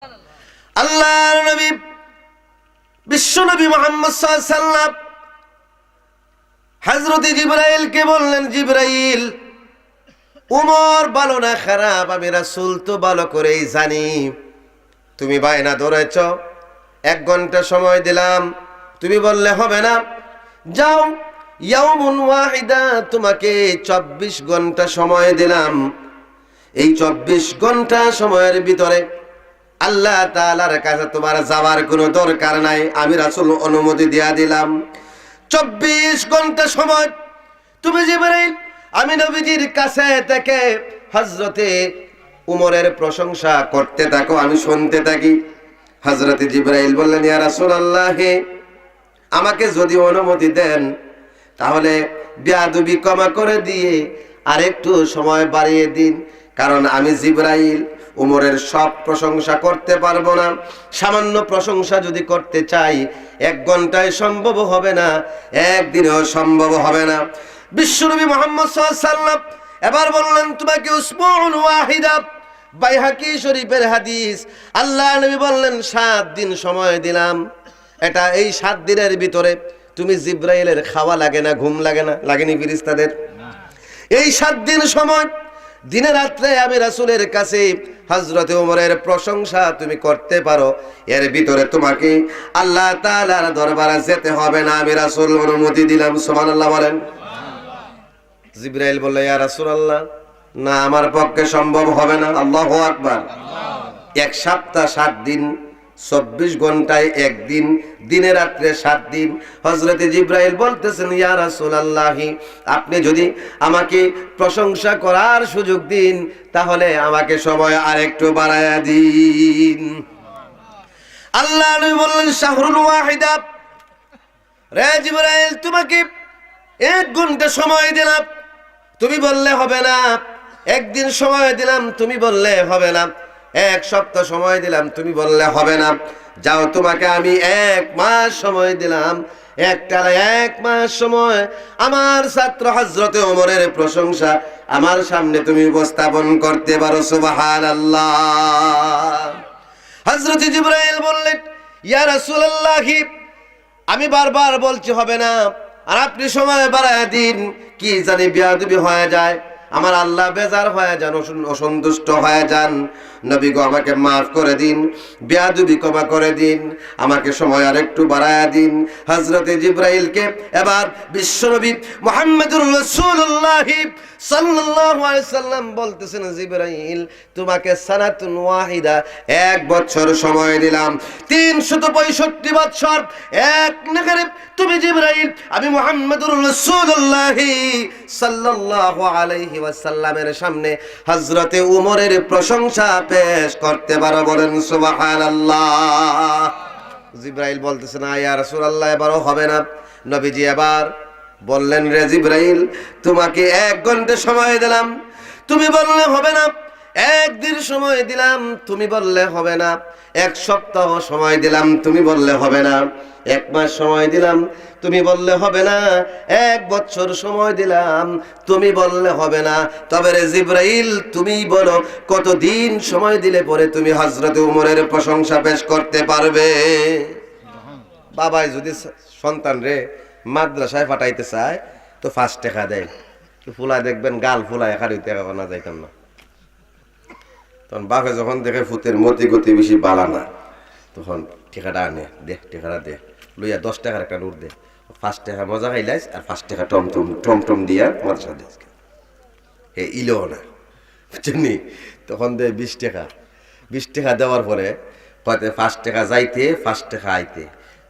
আল্লাহর নবী বিশ্বনবী মুহাম্মদ সাল্লাল্লাহু আলাইহি ওয়াসাল্লাম হযরত জিবরাইলকে বললেন, জিবরাইল, উমর ভালো না খারাপ আমি রাসূল তো ভালো করেই জানি। তুমি বায়না ধরেছ, 1 ঘন্টা সময় দিলাম, তুমি বললে হবে না। যাও, ইয়াউমুন ওয়াহিদা, তোমাকে 24 ঘন্টা সময় দিলাম। এই 24 ঘন্টা সময়ের ভিতরে আল্লাহ তাআলার কাছে তোমার যাওয়ার কোনো দরকার নাই, আমি রাসূল অনুমতি দিয়া দিলাম। 24 ঘন্টা সময় তুমি জিবরাইল আমি নবীজির কাছে থেকে হযরতে উমরের প্রশংসা করতে থাকো, আমি শুনতে থাকি। হযরতে জিবরাইল বললেন, ইয়া রাসূলুল্লাহ, আমাকে যদি অনুমতি দেন তাহলে বেয়াদবি ক্ষমা করে দিয়ে আরেকটু সময় বাড়িয়ে দিন, কারণ আমি জিবরাইল উমরের সব প্রশংসা করতে পারবো না। সামান্য প্রশংসা যদি করতে চাই 1 ঘন্টায় সম্ভব হবে না, 1 দিনেও সম্ভব হবে না। বিশ্বনবী মুহাম্মদ সাল্লাল্লাহু আলাইহি ওয়াসাল্লাম এবার বললেন, তোমাকে উসবুউন ওয়াহিদা, বাইহাকি শরীফের হাদিস। আল্লাহ নবী বললেন 7 দিন সময় দিলাম। এটা এই 7 দিনের ভিতরে তুমি জিবরাইলের খাওয়া লাগে না, ঘুম লাগে না, লাগেনি ফেরেশতাদের? এই 7 দিন সময় দিনে রাত্রে আমি রাসূলের কাছে হযরতে ওমরের প্রশংসা তুমি করতে পারো, এর ভিতরে তোমাকে আল্লাহ তাআলার দরবারে যেতে হবে না, আমি রাসূল অনুমতি দিলাম। সুবহানাল্লাহ বলেন। জিবরাইল বলল, ইয়া রাসূলুল্লাহ, না, আমার পক্ষে সম্ভব হবে না। আল্লাহু আকবার। 1 সপ্তাহ 7 দিন, 24 ঘন্টায় 1 দিন, দিনে রাত্রে 7 দিন। হযরতে জিবরাইল বলতেছেন, ইয়া রাসূলুল্লাহ, আপনি যদি আমাকে প্রশংসা করার সুযোগ দিন তাহলে আমাকে সময় আরেকটু বাড়ায়া দিন। আল্লাহ নবী বললেন, শাহরুল ওয়াহিদা, রে জিবরাইল, তোমাকে 1 ঘন্টা সময় দিলাম, তুমি বললে হবে না। 1 দিন সময় দিলাম, তুমি বললে হবে না। 1 সপ্তাহ সময় দিলাম, তুমি বললে হবে না। যাও, তোমাকে আমি 1 মাস সময় দিলাম। একটানা 1 মাস সময় আমার ছাত্র হযরতে ওমরের প্রশংসা আমার সামনে তুমি উপস্থাপন করতে পারো। সুবহানাল্লাহ। হযরত জিবরাইল বললেন, ইয়া রাসূলুল্লাহ, আমি বারবার বলছি হবে না, আর আপনি সময় বাড়ায় দিন। কি জানি বেয়াদবি হয়ে যায়, আমার আল্লাহ বেজার হয়ে যান, অসন্তুষ্ট হয়ে যান। নবী গো, আমাকে মাফ করে দিন, বেয়াদবি ক্ষমা করে দিন, আমাকে সময় আর একটু বাড়ায়া দিন। হযরতে জিবরাইলকে এবার বিশ্বনবী মুহাম্মদুর রাসূলুল্লাহ সাল্লাল্লাহু আলাইহি সাল্লাম বলতেছেন, জিবরাইল, তোমাকে সানাতুন ওয়াহিদা, 1 বছর সময় দিলাম। 365 বছর এক নাগারে তুমি জিবরাইল আমি মুহাম্মদুর রাসূলুল্লাহ সাল্লাল্লাহু আলাইহি ওয়াসাল্লামের সামনে হযরতে উমরের প্রশংসা পেশ করতে পারো। বলেন সুবহানাল্লাহ। জিবরাইল বলতেছেন, ইয়া রাসূলুল্লাহ, এবারও হবে না। নবীজি এবার বললেন, রে জিবরাইল, তোমাকে 1 ঘন্টা সময় দিলাম, তুমি বললে হবে না। 1 দিন সময় দিলাম, তুমি বললে হবে না। 1 সপ্তাহ সময় দিলাম, তুমি বললে হবে না। 1 মাস সময় দিলাম, তুমি বললে হবে না। 1 বছর সময় দিলাম, তুমি বললে হবে না। তবে রে জিবরাইল, তুমি বলো, কতদিন সময় দিলে পরে তুমি হযরতে উমরের প্রশংসা পেশ করতে পারবে? বাবাই যদি সন্তান রে মাদ্রাসায় পাঠাইতে চায় তো 5 টাকা দেয়। ফুলায় দেখবেন গাল ফুলায় 1 টাকা না যাইতাম না। তখন বাপে যখন দেখে ফুতের মতি গতি বেশি বালা না, তখন টাকাটা আনে, দে টাকাটা দে, লইয়া 10 টাকার একটা নোট দে, 5 টাকা মজা খাইলাইস আর 5 টাকা টমটম দিয়া মাদ্রাসা দিস। হে ইলো না, বুঝছেন? তখন দে 20 টাকা। 20 টাকা দেওয়ার পরে হয়তো 5 টাকা যাইতে, 5 টাকা আইতে,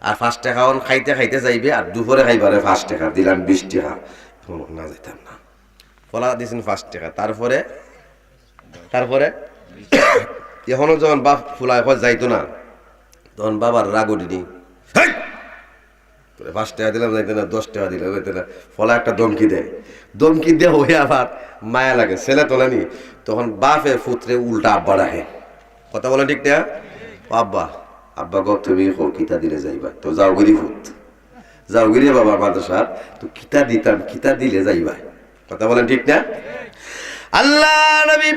আর 5 টাকা খাইতে খাইতে যাইবে, আর দুপুরে খাইবারে 5 টাকা দিলাম, 20 টাকা না যাইতাম না। ফলা দিয়েছেন 5 টাকা। তারপরে এখনো যখন বাপ ফুলায় যাইতো না, তখন বাবার রাগ উঠিনি, 5 টাকা দিলাম যাইতে না, 10 টাকা দিলাম যাইতে না। ফলা একটা দমকি দেয়, দমকি দিয়ে হয়ে আবার মায়া লাগে, ছেলে তোলানি। তখন বাপে ফুতরে উল্টা আব্বা রাখে। কথা বলে ঠিক না? আব্বা আব্বা গো, তুমি কিতা দিলে যাইবা, তো যাও গিরি ফুত, যাও গিরি বাবা মাদ্রাসার, তো কিতা দিতাম, কিতা দিলে যাইবা। কথা বলেন ঠিক না? আল্লাহ নবী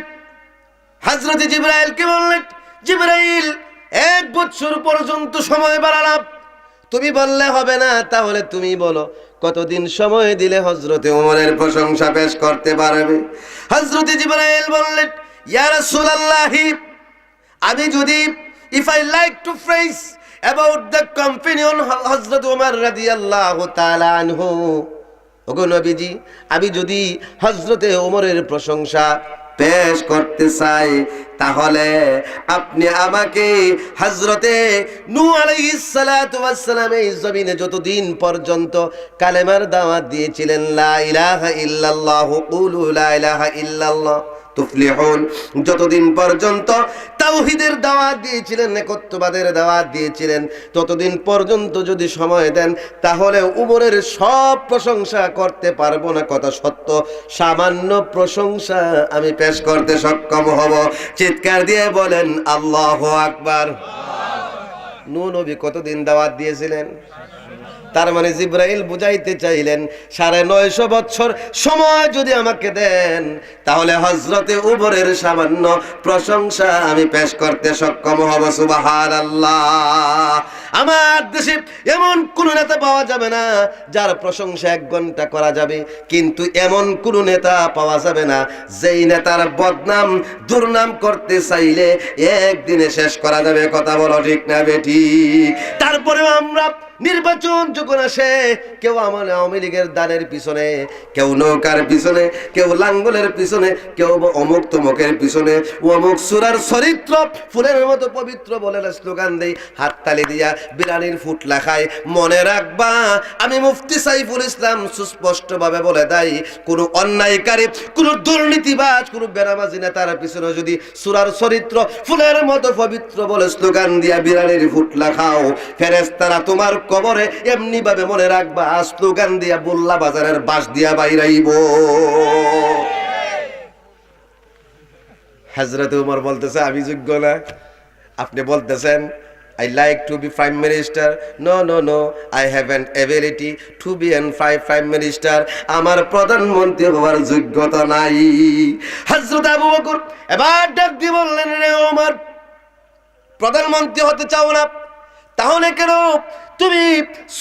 হযরত জিবরাইলকে বললেন, জিবরাইল 1 বছর পর্যন্ত সময় বাড়ালাম। তুমি বললে হবে না, তাহলে তুমি বলো কতদিন সময় দিলে হযরতে ওমরের প্রশংসা পেশ করতে পারবে? হযরতে জিবরাইল বললেন, ইয়া রাসূলুল্লাহ, আমি যদি if I like to phrase about the companion হযরত ওমর রাদিয়াল্লাহু তাআলা আনহু, ওগো নবীজি, আমি যদি হযরতে ওমরের প্রশংসা পেশ করতে চাই, তাহলে আপনি আমাকে হযরতে নূহ আলাইহিস সালাতু ওয়াস সালাম এই জমিনে যতদিন পর্যন্ত কালেমার দাওয়াত দিয়েছিলেন, লা ইলাহা ইল্লাল্লাহু কুলু লা ইলাহা ইল্লাল্লাহ তুফলিহুন, যতদিন পর্যন্ত তাওহীদের দাওয়াত দিয়েছিলেন, একত্ববাদের দাওয়াত দিয়েছিলেন, ততদিন পর্যন্ত যদি সময় দেন, তাহলে উমরের সব প্রশংসা করতে পারবো না। কথা সত্য, সামান্য প্রশংসা আমি পেশ করতে সক্ষম হব। চিৎকার দিয়ে বলেন আল্লাহু আকবার। নূহ নবী কতদিন দাওয়াত দিয়েছিলেন? তার মানে জিবরাইল বুঝাইতে চাইলেন 950 বছর সময় যদি আমাকে দেন, তাহলে হযরতে উমরের সামান্য প্রশংসা আমি পেশ করতে সক্ষম হব। সুবহানাল্লাহ। আমার দেশে এমন কোন নেতা পাওয়া যাবে না যার প্রশংসা 1 ঘন্টা করা যাবে, কিন্তু এমন কোন নেতা পাওয়া যাবে না যেই নেতার বদনাম দুর্নাম করতে চাইলে একদিনে শেষ করা যাবে। কথা বলো ঠিক না বেটি? তারপরেও আমরা নির্বাচন যখন আসে, কেউ আওয়ামী লীগের দানের পিছনে, কেউ নৌকার পিছনে, কেউ লাঙ্গলের পিছনে, কেউ অমুক তমুকের পিছনে, অমুক সূরার চরিত্র ফুলের মতো পবিত্র বলে স্লোগান দেই, হাততালি দিয়া বিরানির ফুটলা খায়। মনে রাখবা, আমি মুফতি সাইফুল ইসলাম সুস্পষ্টভাবে বলে দেই, কোন অন্যায়কারী, কোন দুর্নীতিবাজ, কোন বেনামাজি নেতার পিছনে যদি সূরার চরিত্র ফুলের মতো পবিত্র বলে স্লোগান দিয়া বিরানির ফুটলা খাও, ফেরেশতারা তোমার কবরে এমনি ভাবে মনে রাখবা স্লোগান দিয়া বুল্লা বাজারের বাস দিয়া বাইরাইব। হযরত ওমর বলতেছে আমি যোগ্য না। আপনি বলতেছেন I like to be prime minister. No, no, no. I have an ability to be an prime minister. আমার প্রধানমন্ত্রী হওয়ার যোগ্যতা নাই। হযরত আবু বকর এবার ডাক দিয়ে বললেন, রে ওমর, প্রধানমন্ত্রী হতে চাও না? তাহলে কেন তুমি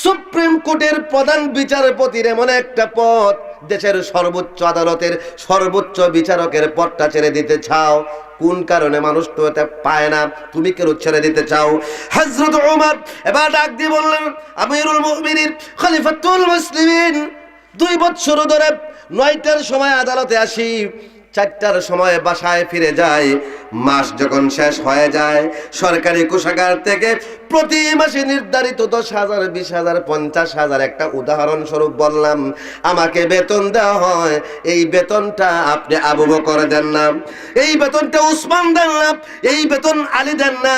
সুপ্রিম কোর্টের প্রধান বিচারপতির এমন একটা পদ, দেশের সর্বোচ্চ আদালতের সর্বোচ্চ বিচারকের পদটা ছেড়ে দিতে চাও? কোন কারণে? মানুষ তো এটা পায় না, তুমি কেন ছেড়ে দিতে চাও? হযরত ওমর এবার ডাক দিয়ে বললেন, আমিরুল মুমিনিন, খলিফাতুল মুসলিমিন, 2 বছর ধরে 9টার সময় আদালতে আসি, 4টার সময় বাসায় ফিরে যায়। মাস যখন শেষ হয়ে যায়, সরকারি কোষাগার থেকে প্রতি মাসে নির্ধারিত 10,000, 20,000, 50,000, একটা উদাহরণ স্বরূপ বললাম, আমাকে বেতন দেওয়া হয়। এই বেতনটা আপনি আবু বকর দেন না, এই বেতনটা উসমান দেন না, এই বেতন আলী দেন না,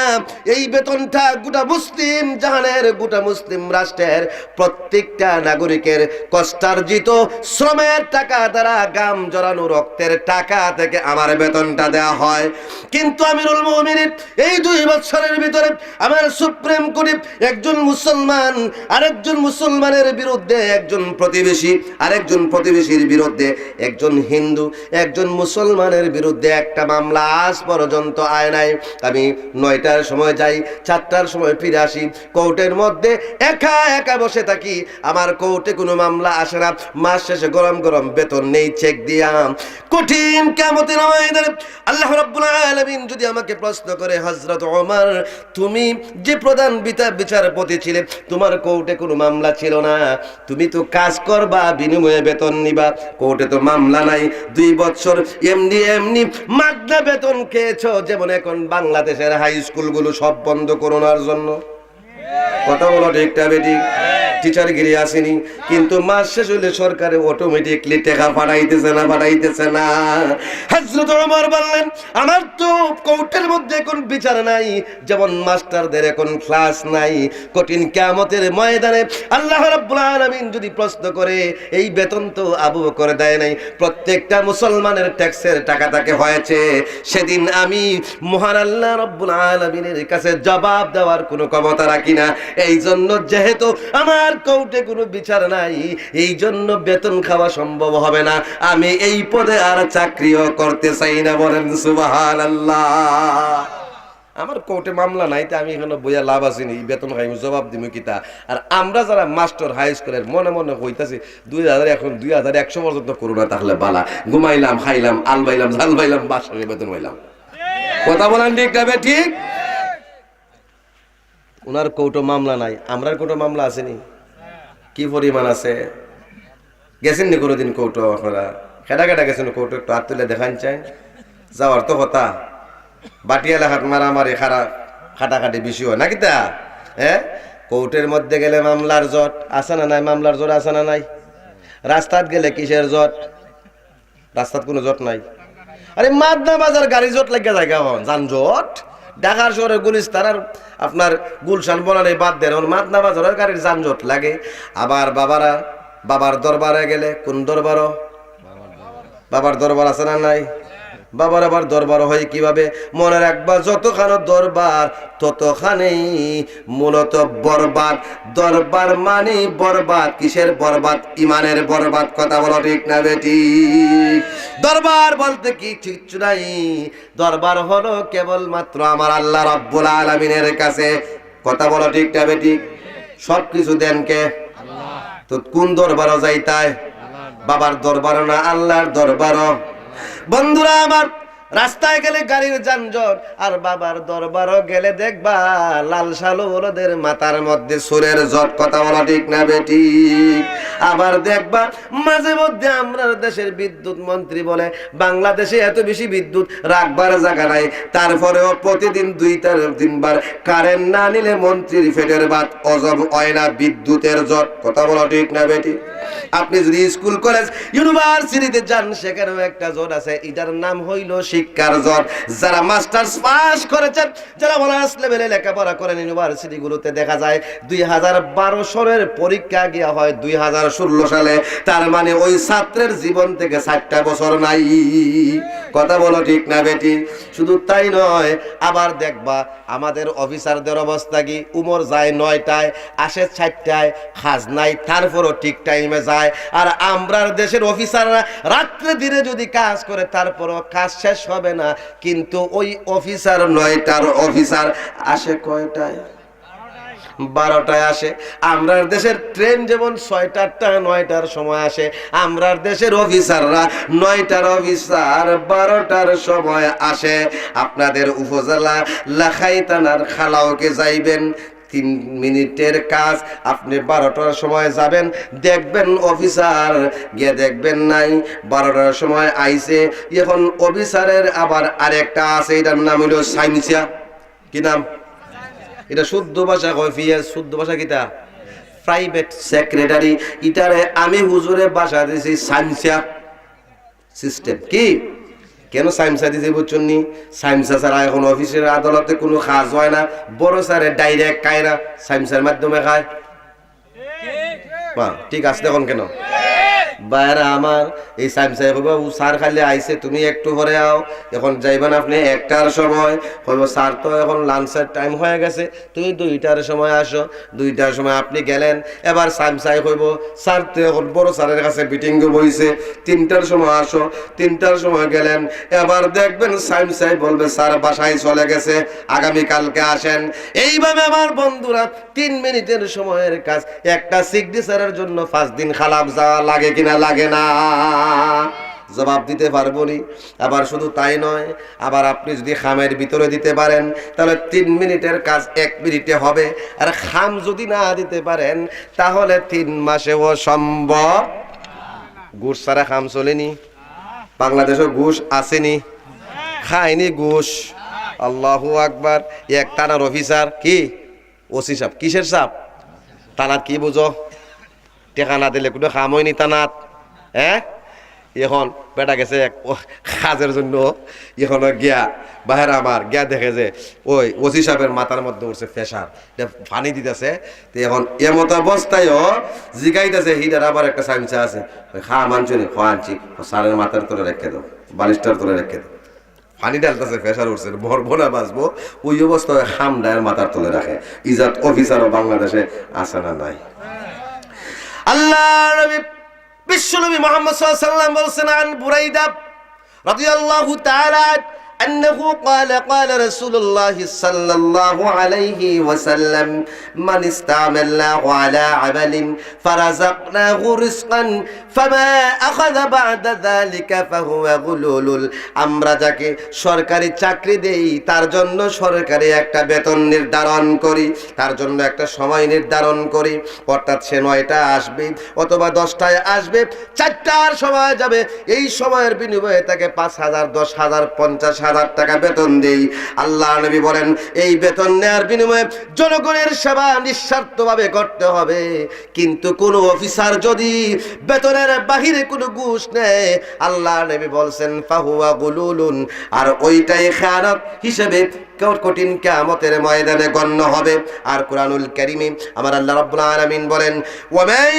এই বেতনটা গোটা মুসলিম জাহানের, গোটা মুসলিম রাষ্ট্রের প্রত্যেকটা নাগরিকের কষ্টার্জিত শ্রমের টাকা দ্বারা, গাম জড়ানো রক্তের টাকা থেকে আমার বেতনটা দেওয়া হয়। কিন্তু আমিরুল মুমিনিন, এই 2 বছরের ভিতরে আমার সুপ্রিম কোর্টে একজন মুসলমান আরেকজন মুসলমানের বিরুদ্ধে, একজন প্রতিবেশী আরেকজন প্রতিবেশীর বিরুদ্ধে, একজন হিন্দু একজন মুসলমানের বিরুদ্ধে একটা মামলা আজ পর্যন্ত আয় নাই। আমি 9টার সময় যাই, 4টার সময় ফিরে আসি, কোর্টের মধ্যে একা একা বসে থাকি, আমার কোর্টে কোনো মামলা আসে না। মাস শেষে গরম গরম বেতন নেই, চেক দিয়া। কঠিন কিয়ামতের ময়দানে আল্লাহ রাব্বুল আলামিন যদি আমাকে প্রশ্ন করে, হযরত ওমর, তুমি যে প্রধান বিচারপতি ছিলে, তোমার কোর্টে কোনো মামলা ছিল না, তুমি তো কাজ করবা, বিনিময়ে বেতন নিবা, কোর্টে তো মামলা নাই, 2 বছর এমনি মাগনা বেতন খেয়েছো। যেমন এখন বাংলাদেশের হাই স্কুলগুলো সব বন্ধ করোনার জন্য। কথা বলো ঠিক না বেটি? টিচার গিরি আসেনি, কিন্তু মাস শেষ হলে সরকারে অটোমেটিকলি টাকা পাঠাইতেছে না। হযরত ওমর বললেন, আমার তো কোর্টের মধ্যে এখন বিচার নাই, যেমন মাস্টারদের এখন ক্লাস নাই। কঠিন কিয়ামতের ময়দানে আল্লাহ রাব্বুল আলামিন যদি প্রশ্ন করে, এই বেতন তো আবু বকর দেয় নাই, প্রত্যেকটা মুসলমানের ট্যাক্সের টাকা তাকে হয়েছে, সেদিন আমি মহান আল্লাহ রাব্বুল আলামিনের কাছে জবাব দেওয়ার কোনো ক্ষমতা রাখি না। এই জন্য যেহেতু আমার কোর্টে কোনো বিচার নাই, এই জন্য বেতন খাওয়া সম্ভব হবে না, আমি এই পদে আর চাকরিও করতে চাই না। বলেন সুবহানাল্লাহ। আমার কোর্টে মামলা নাই, তা আমি এখানে বইয়া লাভ আসিনি, বেতন খাইমু জবাব দিমু কিতা। আর আমরা যারা মাস্টার হাই স্কুলের মনে মনে কইতাছি 2000 এখন 2100 পর্যন্ত করোনা তাহলে বালা, ঘুমাইলাম খাইলাম আলবাইলাম ঝালবাইলাম বাসায় বেতন হইলাম। কথা বলেন ঠিক না ঠিক? ওনার কোর্টে মামলা নাই, আমরার কোর্টে মামলা আসেনি, কি পরিমাণ আছে। গেছেন নি কোনোদিন কোর্টে? আপনারা কেটা কেটা গেছেন কোর্টে? একটু হাত তুলে দেখান চাই। যাওয়ার তো কথা, বাটিয়ালা হাত মারামারি খাটাখাটি বেশি হয় নাকি তা? হ্যাঁ, কোর্টের মধ্যে গেলে মামলার জট আছে না নাই? মামলার জট আছে না নাই? রাস্তাত গেলে কিসের জট? রাস্তাত কোনো জট নাই। আরে মাদনা বাজার গাড়ি জট লাগিয়া জায়গা হন যানজট। ঢাকার শহরে গুলিস্তান আর আপনার গুলশান বনানি বাদ দেন, মাদনা বাজারের গাড়ির যানজট লাগে। আবার বাবার দরবারে গেলে কোন দরবার? বাবার দরবার আছে না নাই? বাবার আবার দরবার হয় কিভাবে? মনে রাখবা, যতখানি দরবার ততখানেই মূলত বরবাদ। দরবার মানে বরবাদ। কিসের বরবাদ? ইমানের বরবাদ। কথা বলো ঠিক না বেটি? দরবার বলতে কি কিচ্ছু নাই। দরবার হলো কেবলমাত্র আমার আল্লাহ রাব্বুল আলামিনের কাছে। কথা বলো ঠিক না বেটি? সবকিছু দেন কে? আল্লাহ। তো কোন দরবারও যাইতায়? বাবার দরবারও না, আল্লাহর দরবারও। বন্ধুরা আমার, রাস্তায় গেলে গাড়ির যানজট, আর বাবার দরবারও গেলে দেখবা লাল সালুদের মাথার মধ্যে সুরের জট। কথা বলা ঠিক না বেটি? আবার দেখবা মাঝে মধ্যে আমরা দেশের বিদ্যুৎ মন্ত্রী বলে বাংলাদেশে এত বেশি বিদ্যুৎ রাখবার জায়গা নাই, তারপরেও প্রতিদিন 2-3 বার কারেন্ট না নিলে মন্ত্রীর ফেটের ভাত অজব হয় না। বিদ্যুতের জট। কথা বলা ঠিক না বেটি? আপনি যদি স্কুল কলেজ ইউনিভার্সিটিতে যান, সেখানেও একটা জট আছে, এটার নাম হইল শিক্ষার জট। যারা মাস্টার্স পাস করেছেন, যারা অনার্স লেভেলে লেখাপড়া করেন, ইউনিভার্সিটি গুলোতে দেখা যায় 2012 সালের পরীক্ষা গিয়া হয় 2016 সালে। তার মানে ওই ছাত্রের জীবন থেকে 60টা বছর নাই। কথা বলো ঠিক না বেটি? শুধু তাই নয়, আবার দেখবা আমাদের অফিসারদের অবস্থা কি? উমর যায় 9টায়, আসে 4টায়, খাজ নাই, তারপরও ঠিক টাইমে যায়। আর আমরার দেশের অফিসাররা রাত্রে দিনে যদি কাজ করে, তারপরও কাজ শেষ হবে না। কিন্তু ওই অফিসার 9টার অফিসার আসে কয়টায়? 12টায় আসে। আমরার দেশের ট্রেন যেমন 6টা-9টার সময় আসে, আমরার দেশের অফিসাররা 9টার অফিসার 12টার সময় আসে। আপনাদের উপজেলা লাখাই থানার খালাওকে যাইবেন, 3 মিনিটের কাজ, আপনি 12টার সময় যাবেন, দেখবেন অফিসার, গিয়ে দেখবেন নাই 12টার সময় আইছে। এখন অফিসারের আবার আরেকটা আছে, এটার নাম হইল সাইনসিয়া। কি নাম? এটা শুদ্ধ ভাষা কয় ফিয়াজ, শুদ্ধ ভাষা কিটা? Private secretary. এটারে আমি হুজুরে ভাষা দিয়েছি সাইনসিয়া সিস্টেম। কি কেন সাইমসা দিতে বুঝছেন নি? সাইমসা ছাড়া এখন অফিসের আদালতে কোনো কাজ হয় না। বড় স্যারে ডাইরেক্ট কায়রা সাইমসার মাধ্যমে খায়। ঠিক আছে, দেখুন কেন বাইরা আমার এই সাইমসাই বাবু স্যার খালি আইছে, তুমি একটু পরে আও। এখন যাইবেন আপনি 1টার সময়, হইব স্যার তো এখন লাঞ্চের টাইম হয়ে গেছে, তুমি 2টার সময় আসো। 2টার সময় আপনি গেলেন, এবার সাইমসাই হইব স্যার তো এখন বড় স্যারের কাছে মিটিং বইছে, 3টার সময় আসো। 3টার সময় গেলেন, এবার দেখবেন সাইমসাই বলবে স্যার বাসায় চলে গেছে, আগামীকালকে আসেন। এইভাবে আমার বন্ধুরা 3 মিনিটের সময়ের কাজ, একটা সিগনেচারের জন্য 5 দিন খালাপ যাওয়া লাগে কিনা? লাগে না? জবাব দিতে পারবো নি। আবার শুধু তাই নয়, আবার আপনি যদি খামের ভিতরে দিতে পারেন, তাহলে 3 মিনিটের কাজ 1 মিনিটে হবে। আর খাম যদি না দিতে পারেন, তাহলে 3 মাসেও সম্ভব। ঘুষ ছাড়া খাম চলেনি? বাংলাদেশে ঘুষ আসেনি? খায়নি ঘুষ। আল্লাহু আকবার। এক থানার অফিসার কি ওসি সাহেব, কিসের সাপ? থানাত কি বুঝো? টেকা না দিলে কোনো খাম হয়নি থানাত। হ্যাঁ, এখন বেটা গেছে কাজের জন্য, এখন গিয়া বাহের আমার গিয়া দেখে যে ওই ওসি সাহেবের মাথার মধ্যে উঠছে প্রেশার, পানি দিতেছে। তো এখন এমত অবস্থায়ও জিগাইতেছে, হিটার আবার একটা সাইমসা আছে, খা মানছি নি, খাওয়াচ্ছি, সারের মাথার তোলে রেখে দাও, বালিশটার তোলে রেখে দাও। পানি ডালতেছে, প্রেশার উঠছে, মরবো না বাঁচবো, ওই অবস্থায় হামডায়ের মাথার তোলে রাখে। ইজাত অফিসারও বাংলাদেশে আছে না নাই? আল্লাহ নবী বিশ্বনবী মুহাম্মদ সাল্লাল্লাহু আলাইহি ওয়াসাল্লাম বলছেন, আন বুরাইদা রাদিয়াল্লাহু তাআলা أنه قال رسول الله صلى الله عليه وسلم من استعملناه على عمل فرزقناه رزقا فما أخذ بعد ذلك فهو غلول আমরা যাকে সরকারি চাকরি দেই তার জন্য সরকারি একটা বেতন নির্ধারণ করি, তার জন্য একটা সময় নির্ধারণ করি, অর্থাৎ সে 9টা আসবে অথবা 10টায় আসবে, 4টার সময় যাবে, এই সময়ের বিনিময়ে তাকে 5,000 10,000 50,000 টাকা বেতন দেই। আল্লাহ নবী বলেন এই বেতন নেওয়ার বিনিময়ে জনগণের সেবা নিঃস্বার্থভাবে করতে হবে। কিন্তু কোন অফিসার যদি বেতনের বাহিরে কোনো ঘুষ নেয়, আল্লাহ নবী বলছেন ফাহুয়া গুলুলুন, আর ওইটাই খেয়ানত হিসেবে কঠিন কিয়ামতের ময়দানে গণ্য হবে। আর কুরআনুল কারীমে আমার আল্লাহ রাব্বুল আলামিন বলেন ওয়ামাই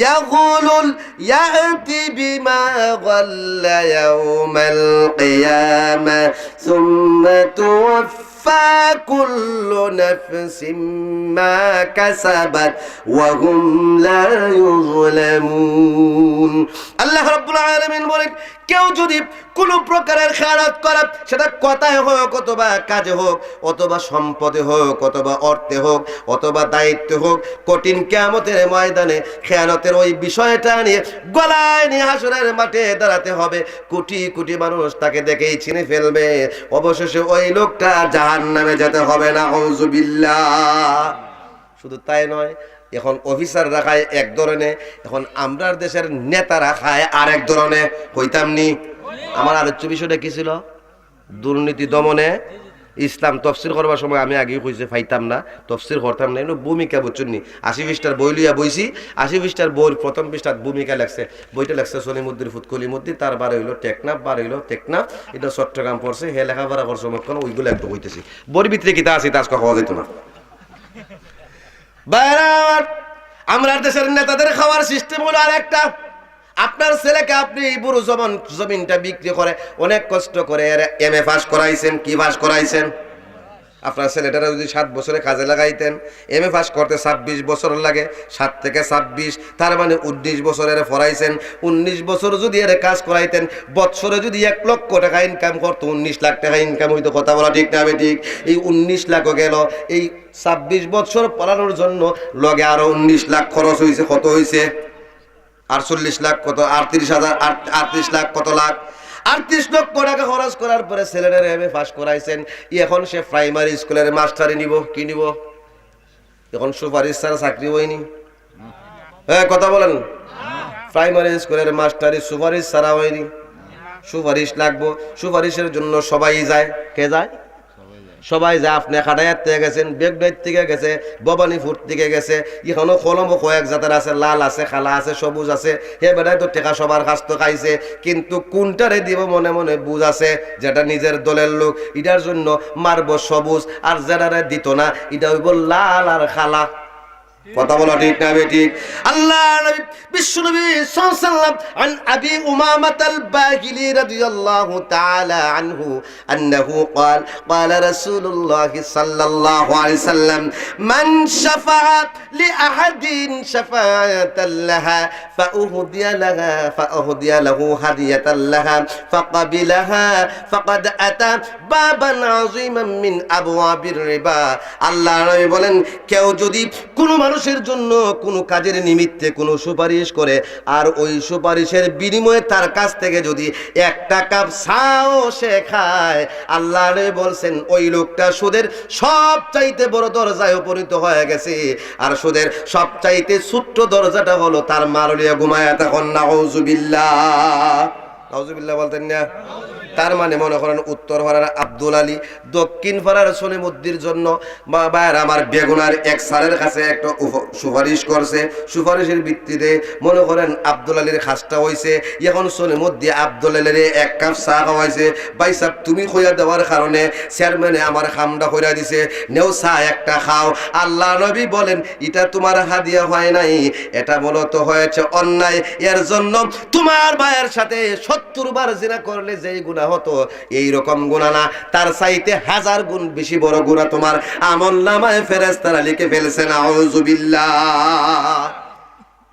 ইয়াগুলুল ইয়াতি বিমা গাল্লা ইয়াউমাল কিয়ামা সুম্মা তুওয়াফা কুল্লু নাফসিন মা কাসাবাত ওয়া হুম লা ইউযলামুন। আল্লাহ রাব্বুল আলামিন বলেন কেউ যদি কোনো প্রকারের খেয়ানত করে, সেটা কথায় হোক অথবা কাজে হোক অথবা সম্পদে হোক অথবা অর্থে হোক অথবা দায়িত্বে হোক, কঠিন কিয়ামতের ময়দানে খেয়ানতের ওই বিষয়টা নিয়ে গলায় নিয়ে হাসরের মাঠে দাঁড়াতে হবে। কোটি কোটি মানুষ তাকে দেখেই চিনে ফেলবে, অবশেষে ওই লোকটা জাহান্নামে যেতে হবে না। আউযুবিল্লাহ। শুধু তাই নয়, এখন অফিসাররা খায় এক ধরনের, এখন আমরার দেশের নেতারা খায় আরেক ধরনের। হইতাম নি আমার আলোচ্য বিষয়টা কি ছিল? দুর্নীতি দমনে ইসলাম। তফসির করবার সময় আমি আগেই কইছি ফাইতাম না, তফসির করতাম না, এগুলো ভূমিকা বুঝছেন নি। 80 পৃষ্ঠার বই লইয়া বইছি, 80 পৃষ্ঠার বইয়ের প্রথম পৃষ্ঠার ভূমিকা লাগছে, বইটা লাগছে সলিমুদ্দিন ফুতকলিমুদ্দিন, তার বার হইলো টেকনাফ, বার হইলো টেকনাফ, এটা চট্টগ্রাম পড়ছে, হে লেখাপড়া করছে কোনো, ওইগুলো একটু হইতেছি। বইয়ের ভিতরে কিতা আছে তা আজকে খাওয়া যেত না। আমরা দেশের নেতাদের খাওয়ার সিস্টেম হলো আর একটা। আপনার ছেলেকে আপনি বুড়ো জমিনটা বিক্রি করে অনেক কষ্ট করে MA পাস করাইছেন, কি পাস করাইছেন? আপনার ছেলেটারা যদি 7 বছরে কাজে লাগাইতেন, MA পাস করতে 26 বছর লাগে, 7 থেকে 26 তার মানে 19 বছরের পড়াইছেন। 19 বছর যদি এর কাজ করাইতেন, বছরে যদি 1 লক্ষ টাকা ইনকাম করতো, 19 লাখ টাকা ইনকাম হইতো। কথা বলা ঠিক না ঠিক? এই 19 লাখও গেল, এই 26 বছর পড়ানোর জন্য লগে আরো 19 লাখ খরচ হয়েছে। কত হয়েছে? 48 লাখ। কত? 38 লাখ। কত লাখ? 38 লক্ষ টাকা খরচ করার পরে ছেলেরা MA পাস করাইছেন। এখন সে প্রাইমারি স্কুলের মাস্টারি নিব, কি নিব? এখন সুপারিশ ছাড়া চাকরি হয়নি। হ্যাঁ কথা বলেন। প্রাইমারি স্কুলের মাস্টারি সুপারিশ ছাড়া হয়নি। সুপারিশ লাগবো, সুপারিশের জন্য সবাই যায়। কে যায়? সবাই যায়। আপনি খাটাইয়ার থেকে গেছেন, বেগডাইর থেকে গেছে, ভবানীপুর থেকে গেছে, এখনো কলমও কয়েক জাতের আছে, লাল আছে, খালা আছে, সবুজ আছে। হে বেটাই তো টেকা সবার কাছ তো খাইছে, কিন্তু কোনটারে দিব মনে মনে বুঝ আছে, যেটা নিজের দলের লোক এটার জন্য মারব সবুজ, আর যেটারে দিত না এটা হইব লাল আর খালা। কথা বলা ঠিক না ঠিক? আল্লাহ নবী বিশ্বনবী সাল্লাল্লাহু আলাইহি ওয়াসাল্লাম আন আবি উমামাতাল বাহিলি রাদিয়াল্লাহু তাআলা আনহু আন্নাহু قال رسول الله صلى الله عليه وسلم من شفع لأحد شفاعة لها فأهدي له هدية لها فقبلها فقد أتى بابا عظيما من أبواب الربا। আল্লাহ নবী বলেন কেউ যদি কোনো মানুষের জন্য কোনো কাজের নিমিত্তে কোনো সুপারিশ করে, আর ওই সুপারিশের বিনিময়ে তার কাছ থেকে যদি 1 টাকা ছাও সে খায়, আল্লাহ বলছেন ওই লোকটা সুদের সবচাইতে বড় দরজায় উপনীত হয়ে গেছে। আর সুদের সবচাইতে ছোট্ট দরজাটা হলো তার মারলিয়া ঘুমায়া তখন। নাউজুবিল্লাহ। নাউজুবিল্লাহ বলতেন না? তার মানে মনে করেন উত্তর পাড়ার আব্দুল আলী, দক্ষিণ পাড়ার সলিমুদ্দির জন্য বাবার আমার বেগুনার এক স্যারের কাছে একটা সুপারিশ করছে, সুপারিশের ভিত্তিতে মনে করেন আব্দুল আলীর খাসটা হয়েছে। এখন সলিমুদ্দি আব্দুল আলীর 1 কাপ চা খাওয়াইছে। ভাই সাহেব তুমি খইয়া দেওয়ার কারণে চেয়ারম্যানে আমার খামটা কইরা দিছে, নেও চা একটা খাও। আল্লাহ নবী বলেন এটা তোমার হাদিয়া হয় নাই, এটা মূলত হয়েছে অন্যায়। এর জন্য তোমার ভাইয়ের সাথে 70 বার জিনা করলে যেই গুনাহ হতো, এই রকম গুনাহ না, তার চাইতে 1000 গুণ বেশি বড় গুনাহ তোমার আমলনামায় ফেরেশতারা লিখে ফেলছেন। আউযুবিল্লাহ।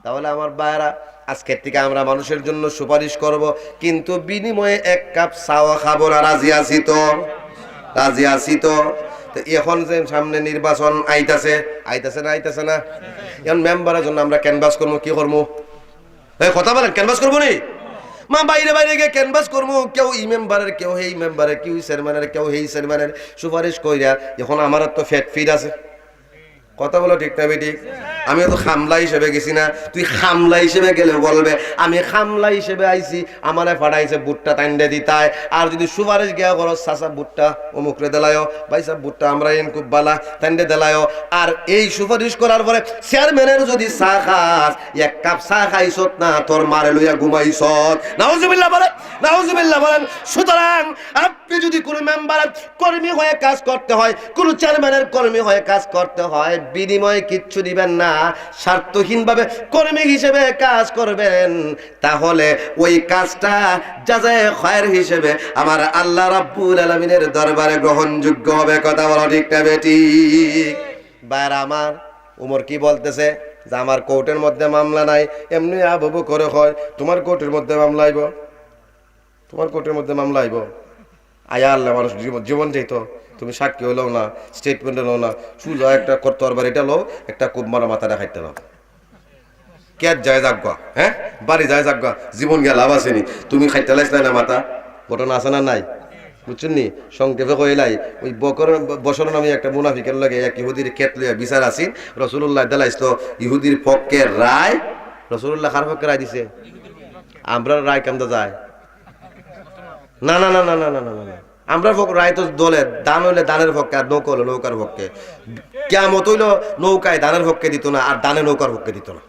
তাহলে আমার ভাইরা আজকের থেকে আমরা মানুষের জন্য সুপারিশ করব, কিন্তু বিনিময়ে এক কাপ চাওয়া খাবো না। রাজি আছি তো? রাজি আছি তো? এখন যে সামনে নির্বাচন আইতাছে না? এখন মেম্বারের জন্য আমরা ক্যানভাস করবো, কি করবো? কথা বলেন, ক্যানভাস করবো নি? মা বাইরে বাইরে গিয়ে ক্যানভাস করবো, কেউ ই মেম্বারের, কেউ এই মেম্বারের, কেউ চেয়ারম্যানের, কেউ এই চেয়ারম্যানের সুপারিশ কইরা। এখন আমার তো ফ্যাট ফিট আছে, কথা বলো ঠিক না বেঠিক? আমি তো খামলা হিসেবে গেছি না, তুই খামলা হিসেবে গেলে বলবে আমি খামলা হিসেবে আইছি, আমারে ফাটাইছে বুটটা টাইন্ডে দিতায়। আর যদি সুপারিশ গিয়া করো, চাচা বুটটা অমুকরে দেলায়ও, ভাই সাহেব বুটটা আমরা এন খুব বালা টাইন্ডে দেলায়ও। আর এই সুপারিশ করার পরে চেয়ারম্যানের যদি চা খাস, এক কাপ চা খাইছত না, তোর মারে লইয়া ঘুমাইছত। নাউজুবিল্লাহ বলেন, নাউজুবিল্লাহ বলেন। সুতরাং আপনি যদি কোনো মেম্বারের কর্মী হয়ে কাজ করতে হয়, কোনো চেয়ারম্যানের কর্মী হয়ে কাজ করতে হয়, বিনিময়ে কিচ্ছু দিবেন না, স্বার্থহীনভাবে কর্মী হিসেবে কাজ করবেন, তাহলে ওই কাজটা জাযায়ে খায়ের হিসেবে আমার আল্লাহ রাব্বুল আলামিনের দরবারে গ্রহণযোগ্য হবে। কথা বলো ঠিক না বেঠিক? বাইরে আমার উমর কি বলতেছে যে আমার কোর্টের মধ্যে মামলা নাই। এমনি আবু বকর কয় তোমার কোর্টের মধ্যে মামলা আইব, তোমার কোর্টের মধ্যে মামলা আইব। আয়া আল্লাহ, মানুষ জীবন যেত, তুমি সাক্ষী হলেও না, স্টেটমেন্ট হলেও না, চুল একটা তরবার এটা লো, একটা খুব মারা মাথা দেখাইতে নাও, কে যায় যাগ্গা, হ্যাঁ বাড়ি যায় যাগ্গা, জীবন গিয়া লাভ আসেনি, তুমি খাইতে লাইস না মাথা। ঘটনা আছে না নাই? বুঝছেন নি? সংক্ষেপে কইলাই ওই বছর নামে একটা মুনাফিকের লাগে এক ইহুদির ক্ষেত লইয়া বিচার আসিন, রাসূলুল্লাহ দেলাইছিল ইহুদির পক্ষে রায়। রাসূলুল্লাহ কার পক্ষে রায় দিছে? আমরা রায় কান্দা যায় না, না না না না না না না, আমরা রায় তো দলের, দান হইলে দানের পক্ষে, আর নৌকা হলো নৌকার পক্ষে। কিয়ামত হইল নৌকায় দানের পক্ষে দিত না, আর দানে নৌকার পক্ষে দিত না।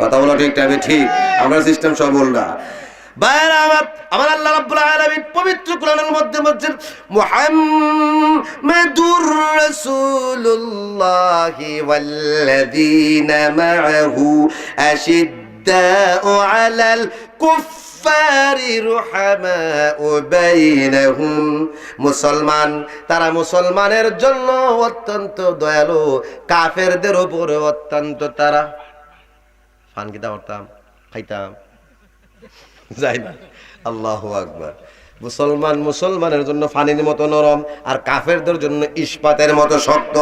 কথা বলো ঠিক টাইমে ঠিক? আমরা সিস্টেম সব বললা বাইরে। আমার আল্লাহ রাব্বুল আলামিন পবিত্র কোরআনের মধ্যে বলছেন মুহাম্মাদুর রাসূলুল্লাহি ওয়াল্লাযীনা মাআহু আশিদ্দাউ আলাল কুফফারি রুহামাউ বাইনাহুম। মুসলমান, তারা মুসলমানের জন্য অত্যন্ত দয়ালু, কাফেরদের উপরে অত্যন্ত তারা ফান কিতা করতাম, খাইতাম যাই না। আল্লাহু আকবার। মুসলমানের জন্য ফানির মতো নরম, আর কাফেরদের জন্য ইস্পাতের মতো শক্ত।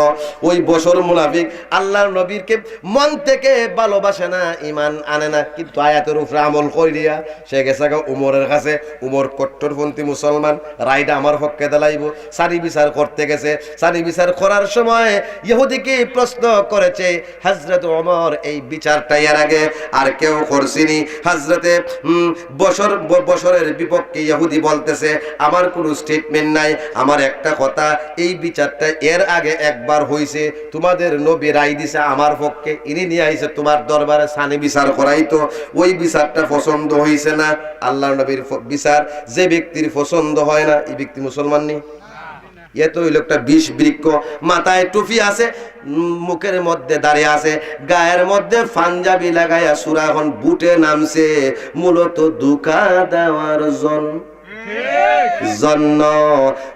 ওই বছর মুনাফিক আল্লাহর নবীকে মন থেকে ভালোবাসে না, ঈমান আনে না, কিন্তু আয়াতের উপরে আমল করিয়া সে গেছে উমরের কাছে। উমর কট্টরপন্থী মুসলমান, রায়টা আমার পক্ষে দিলাইব, সারি বিচার করতে গেছে। সারি বিচার করার সময় ইহুদিকে প্রশ্ন করেছে হযরত ওমর, এই বিচারটা এর আগে আর কেউ করছিনি। হযরতে বছরের বিপক্ষে ইহুদি বলতে আমার কোনো স্টেটমেন্ট নাই, আমার একটা কথা, এই বিচারটা এর আগে একবার হইছে, তোমাদের নবী রায় দিছে আমার পক্ষে, ইনি নিয়ে আইছে তোমার দরবারে সানি বিচার করাইতো, ওই বিচারটা পছন্দ হইছে না। আল্লাহর নবীর বিচার যে ব্যক্তির পছন্দ হয় না, এই ব্যক্তি মুসলমান নেই। এ তো ওই লোকটা বিষ বৃক্ষ, মাথায় টুপি আছে, মুখের মধ্যে দাঁড়িয়ে আছে, গায়ের মধ্যে পাঞ্জাবি লাগাইয়া সূরা এখন বুটে নামছে, মূলত দুকা দেওয়ার জন্য।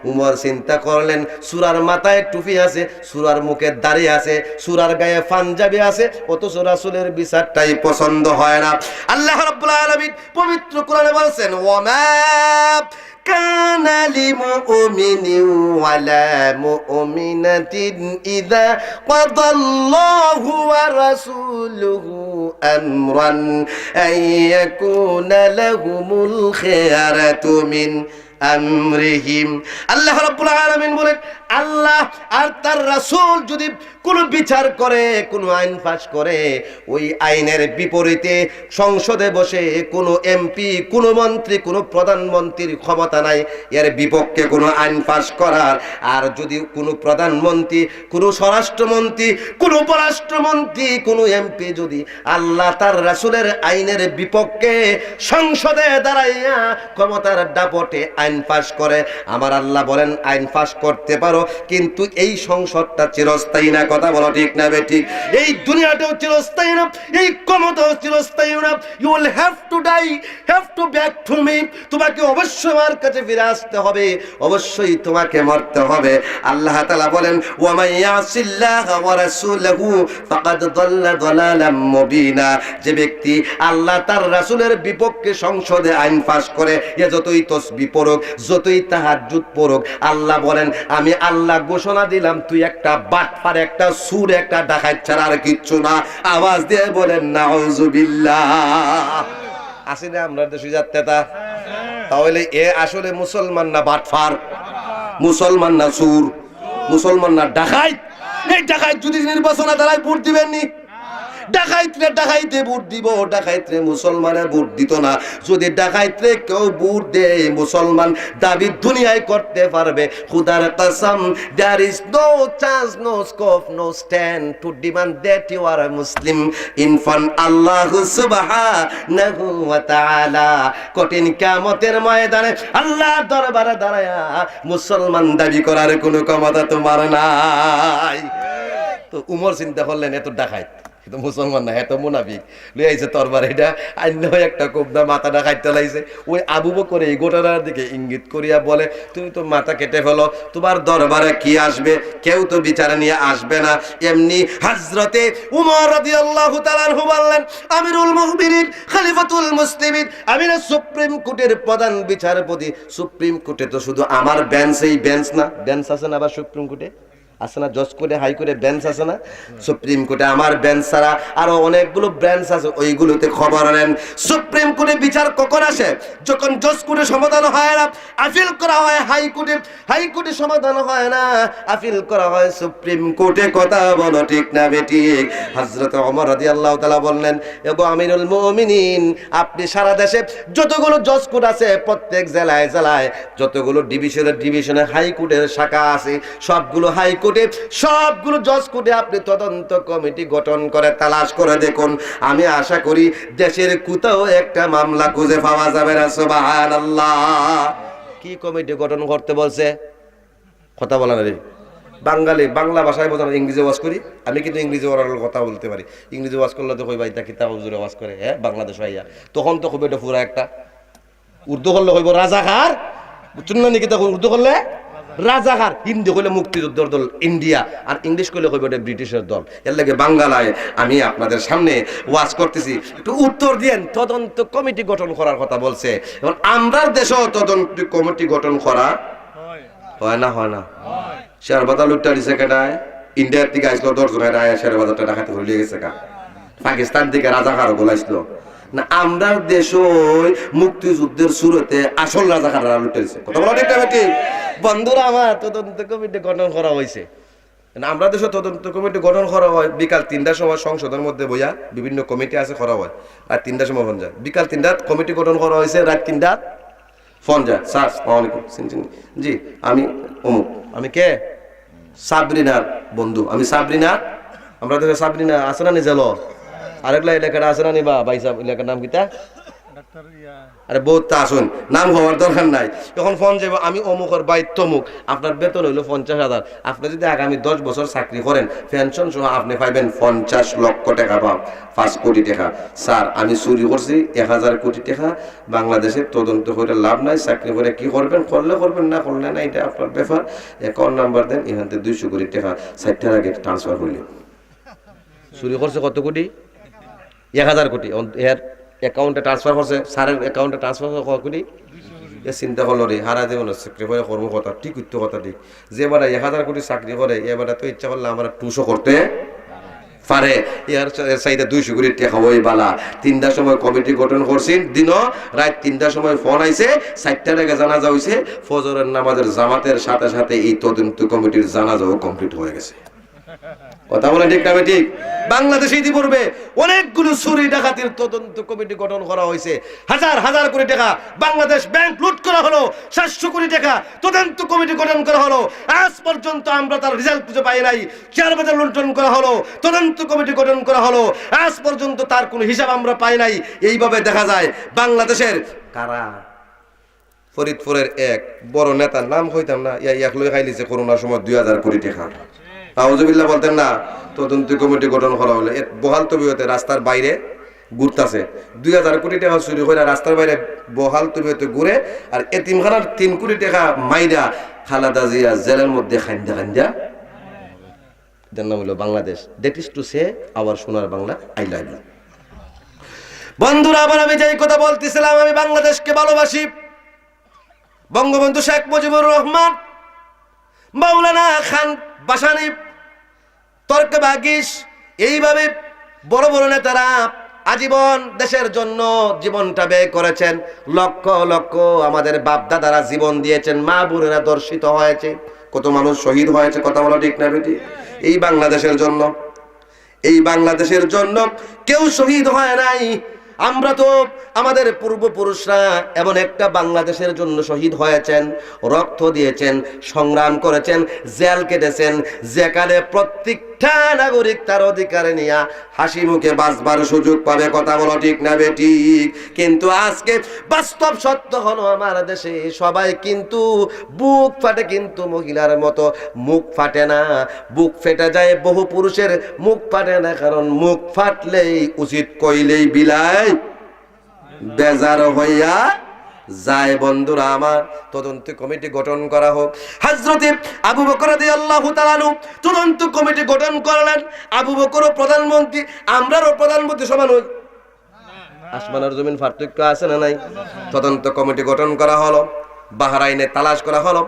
উমর চিন্তা করলেন, সূরার মাথায় টুপি আছে, সূরার মুখে দাড়ি আছে, সূরার গায়ে পাঞ্জাবি আছে, অথচ রাসূলের বিচারটাই পছন্দ হয় না। আল্লাহ রাব্বুল আলামিন পবিত্র কোরআনে বলেছেন ওয়ামা কানা লিমুমিনিন ওয়ালা মুমিনাতিন ইযা কাদাল্লাহু ওয়া রাসূলুহু আমরান আইয়াকুনা লাহুমুল খিয়ারাতু মিন আমরিহিম। আল্লাহ রাব্বুল আলামিন বলেন, আল্লাহ আর তার রাসূল যদি কোন বিচার করে, কোন আইন পাস করে, ওই আইনের বিপরীতে সংসদে বসে কোন এমপি, কোন মন্ত্রী, কোন প্রধানমন্ত্রীর ক্ষমতা নাই এর বিপক্ষে কোন আইন পাস করার। আর যদি কোন প্রধানমন্ত্রী, কোন স্বরাষ্ট্রমন্ত্রী, কোন পররাষ্ট্রমন্ত্রী, কোন এমপি যদি আল্লাহ তার রাসূলের আইনের বিপক্ষে সংসদে দাঁড়াইয়া ক্ষমতার দাপটে আইন আইন পাশ করে, আমার আল্লাহ বলেন আইন পাশ করতে পারো, কিন্তু এই সংসদটা চিরস্থায়ী না। কথা বলো ঠিক না বেঠিক? এই দুনিয়াটাও চিরস্থায়ী না, এই ক্ষমতাও চিরস্থায়ী না। You will have to die, have to back to me. তোমাকে অবশ্যই আমার কাছে ফিরে আসতে হবে, অবশ্যই তোমাকে মরতে হবে। আল্লাহ তাআলা বলেন ওয়া মান ইয়াসিল্লাহা ওয়া রাসূলাহু ফাকাদ দাল্লা দালালাম মুবিনা। যে ব্যক্তি আল্লাহ তার রাসূলের বিপক্ষে সংসদে আইন পাস করে, এ যতই তাসবিহ পড়ুক, যতই তাহাজ্জুদ পড়ুক, আল্লাহ বলেন আমি আল্লাহ ঘোষণা দিলাম তুই একটা বাটপার, একটা সুর, একটা ডাকাত ছাড়া আর কিচ্ছু না। আওয়াজ দিয়ে বলেন নাউজুবিল্লাহ। আসি না আমরা দেশে যাতে তা? তাহলে এ আসলে মুসলমান না বাটপার? মুসলমান না সুর? মুসলমান না ডাকাত? এই ডাকাত যদি নির্বাচনে দাঁড়ায় ভোট দিবেন নি? ডাকাইতরে ডাকাইতে ভোট দিব, ডাকাইতরে মুসলমানের ভোট দিত না। যদি ডাকাইতরে কেউ ভোট দেয়, মুসলমান দাবি দুনিয়ায় করতে পারবে। খুদার কসম, there is no chance, no scope, no stand to demand that you are a Muslim in front Allah subhanahu wa ta'ala. কঠিন কিয়ামতের ময়দানে আল্লাহর দরবারে দাঁড়ায়া মুসলমান দাবি করার কোনো ক্ষমতা তোমার নাই। তো উমর চিন্তা করলেন এত ডাকাইত, কিন্তু মুসলমান না, এত মুনাফিক লই আইছে তরবার, এটা আইন একটা কোবদা মাথাটা কাটতে লাইছে। ওই আবু বকর এই গোটার দিকে ইঙ্গিত করিয়া বলে তুমি তো মাথা কেটে ফেলো, তোমার দরবারে কি আসবে? কেউ তো বিচারে নিয়ে আসবে না। এমনি হযরতে উমর রাদিয়াল্লাহু তাআলা আনহু বললেন আমিরুল মুমিনিন, খলিফাতুল মুসলিমিন, আমি না সুপ্রিম কোর্টের প্রধান বিচারপতি। সুপ্রিম কোর্টে তো শুধু আমার বেঞ্চই বেঞ্চ না, বেঞ্চ আছে না আবার সুপ্রিম কোর্টে আছে না, জজ কোর্টে হাই কোর্টে বেঞ্চ আছে না? সুপ্রিম কোর্টে আমার বেঞ্চ ছাড়া আরো অনেকগুলো বেঞ্চ আছে, ওইগুলোতে খবর নেন। সুপ্রিম কোর্টে বিচার কখন আসে? যখন জজ কোর্টে সমাধান হয় না, আপিল করা হয় হাই কোর্টে, হাই কোর্টে সমাধান হয় না, আপিল করা হয় সুপ্রিম কোর্টে। কথা বলো ঠিক না বেঠিক? হযরত ওমর রাদিয়াল্লাহু তাআলা বললেন এগো আমিরুল মুমিনিন, আপনি সারা দেশে যতগুলো জজ কোর্ট আছে, প্রত্যেক জেলায় জেলায় যতগুলো ডিভিশনে হাই কোর্টের শাখা আছে, সবগুলো হাই কোর্টে, সবগুলো জজ কোর্টে আপনি তদন্ত কমিটি গঠন করে তালাশ করে দেখুন। আমি আশা করি দেশের কোথাও একটা মামলা খুঁজে পাওয়া যাবে না। সুবহানাল্লাহ। কি কমিটি গঠন করতে বলছে? কথা বলা না রে বাঙালি, বাংলা ভাষায় বোঝানো, ইংরেজি ওয়াজ করি আমি, কিন্তু ইংরেজি ওরাল কথা বলতে পারি। ইংরেজি ওয়াজ করলে তো কই ভাই তা কিতাব হুজুরে ওয়াজ করে, হ্যাঁ বাংলাদেশ ভাইয়া, তখন তো কইবে এটা পুরা একটা। উর্দু করলে কইব রাজাকার, বুঝছেন না নাকি? তখন উর্দু করলে রাজাকার, হিন্দি কইলে মুক্তিযুদ্ধের দল ইন্ডিয়া, আর ইংলিশ কইলে কইবে এটা ব্রিটিশের দল। এর লাগে বাংলায় আমি আপনাদের সামনে ওয়াজ করতেছি, একটু উত্তর দিয়েন। তদন্ত কমিটি গঠন করার কথা বলছে, এবং আমরা দেশেও তদন্ত কমিটি গঠন করা হয় না? হয় না? শেয়ার বাজার লুটটা দিছে কেটায়? ইন্ডিয়ার থেকে আসলো 10 জনের আয়া শেয়ার বাজারটা ডাকাতে ভুলে গেছে কা? পাকিস্তান থেকে রাজাকার গোলাইছিল না? আমরা দেশে মুক্তিযুদ্ধের শুরুতে আসল রাজাকাররা লুটেছে। কথা বলা ঠিক না বেঠিক? বন্ধুরা আমার, তদন্ত কমিটি গঠন করা হয়েছে। আমরা দেশে তদন্ত কমিটি গঠন করা হয় বিকাল 3টার সময় সংসদের মধ্যে বইয়া, বিভিন্ন কমিটি আছে করা হয়, আর 3টার সময় ফোন যায়। বিকাল 3টার কমিটি গঠন করা হয়েছে, রাত 3টার ফোন যায়, স্যার আসসালামু আলাইকুম, জি আমি অমুক, আমি কে? সাবরিনার বন্ধু, আমি সাবরিনা। আমরা দেশে সাবরিনা আছে না নিজেল? আরেকলা এলাকাটা আছে না নিবা ভাই সাহেব, এলাকার নাম কিতা? আরে বহুত আসুন, নাম হওয়ার দরকার নাই। যখন ফোন যাবো আমি অমুকের বাই তমুক, আপনার বেতন হইলো 50,000, আপনি যদি আগামী 10 বছর চাকরি করেন, পেনশন সহ আপনি পাইবেন 50 লক্ষ টাকা বা 5 কোটি টাকা। স্যার আমি চুরি করছি 1000 কোটি টাকা, বাংলাদেশের তদন্ত করে লাভ নাই, চাকরি করে কি করবেন? করলে করবেন, না করলে না, এটা আপনার ব্যাপার। অ্যাকাউন্ট নাম্বার দেন, এখান থেকে 200 কোটি টাকা 60 টাকার আগে ট্রান্সফার করলে। চুরি করছে কত কোটি? 1000 কোটি। এর অ্যাকাউন্টে ট্রান্সফার করছে, স্যারের অ্যাকাউন্টে ট্রান্সফার কত কোটি? এ চিন্তা করলো রে, হারা দেব না চাকরি করে কর্ম কথা, ঠিক উত্তর কথা ঠিক। যে এবার 1000 কোটি চাকরি করে, এবার তো ইচ্ছা করলে আমরা 200 করতে পারে। এর চাইতে 200 কোটি টাকা ওই বালা। 3টার সময় কমিটি গঠন করছি, দিনও রাত 3টার সময় ফোন আইছে, 4টার আগে জানাজা হয়েছে, ফজরের নামাজের জামাতের সাথে সাথে এই তদন্ত কমিটির জানাজাও কমপ্লিট হয়ে গেছে। কথা বলে ঠিক না ঠিক? বাংলাদেশে ইতিপূর্বে অনেকগুলো চুরি ডাকাতির তদন্ত কমিটি গঠন করা হয়েছে, হাজার হাজার কোটি টাকা বাংলাদেশ ব্যাংক লুট করা হলো, 700 কোটি টাকা তদন্ত কমিটি গঠন করা হলো। আজ পর্যন্ত আমরা তার রেজাল্ট খুঁজে পাই নাই। শেয়ার বাজার লুণ্ঠন করা হলো, তদন্ত কমিটি গঠন করা হলো, আজ পর্যন্ত তার কোনো হিসাব আমরা পাই নাই। এইভাবে দেখা যায় বাংলাদেশের কারা ফরিদপুরের এক বড় নেতার নাম হইতাম না, এক লই খাইলিছে করোনার সময় 2000 কোটি টাকা। আউযুবিল্লাহ বলতেন না। তদন্ত কমিটি গঠন করা হলো, বহাল তবিয়তে রাস্তার বাইরে ঘুরতেছে, 2000 কোটি টাকা চুরি করে রাস্তার বাইরে বহাল তবিয়তে ঘুরে, আর এতিমখানার 3 কোটি টাকা মাইরা খালেদা জিয়া জেলের মধ্যে খান্দা খান্দা। এর নাম হলো Bangladesh. That is to say our সোনার বাংলা, আই লাভ ইউ। বন্ধুরা, আবার আমি যেই কথা বলতেছিলাম, আমি বাংলাদেশকে ভালোবাসি। বঙ্গবন্ধু শেখ মুজিবুর রহমান, মাওলানা খান ভাসানী, তর্ক বাগিস, এইভাবে বড় বড় নেতারা আজীবন দেশের জন্য জীবনটা ব্যয় করেছেন। লক্ষ লক্ষ আমাদের বাপ দাদারা জীবন দিয়েছেন, মা বোনেরা দর্শিত হয়েছে, কত মানুষ শহীদ হয়েছে। কথা বলা ঠিক না বেটি? এই বাংলাদেশের জন্য, এই বাংলাদেশের জন্য কেউ শহীদ হয় নাই। আমরা তো আমাদের পূর্বপুরুষরা এমন একটা বাংলাদেশের জন্য শহীদ হয়েছেন, রক্ত দিয়েছেন, সংগ্রাম করেছেন, জেল কেটেছেন, যেখানে প্রত্যেকটা নাগরিক তার অধিকার নিয়ে হাসি মুখে বাঁচবার সুযোগ পাবে। কথা বলো ঠিক না বেটি? কিন্তু আজকে বাস্তব সত্য হলো, আমার দেশে সবাই কিন্তু বুক ফাটে, কিন্তু মহিলার মতো মুখ ফাটে না। বুক ফেটে যায়, বহু পুরুষের মুখ ফাটে না, কারণ মুখ ফাটলেই উচিত কইলেই বিলাই বেজার হইয়া যায়। বন্ধুরা আমার, তদন্ত কমিটি গঠন করা হোক। হযরতে আবু বকর রাদিয়াল্লাহু তাআলা আনহু তদন্ত কমিটি গঠন করলেন। আবু বকরও প্রধানমন্ত্রী, আমরাও প্রধানমন্ত্রী সমান হই। আসমান আর জমিন পার্থক্য আছে না নাই? তদন্ত কমিটি গঠন করা হলো, বাহরাইনে তালাশ করা হলো,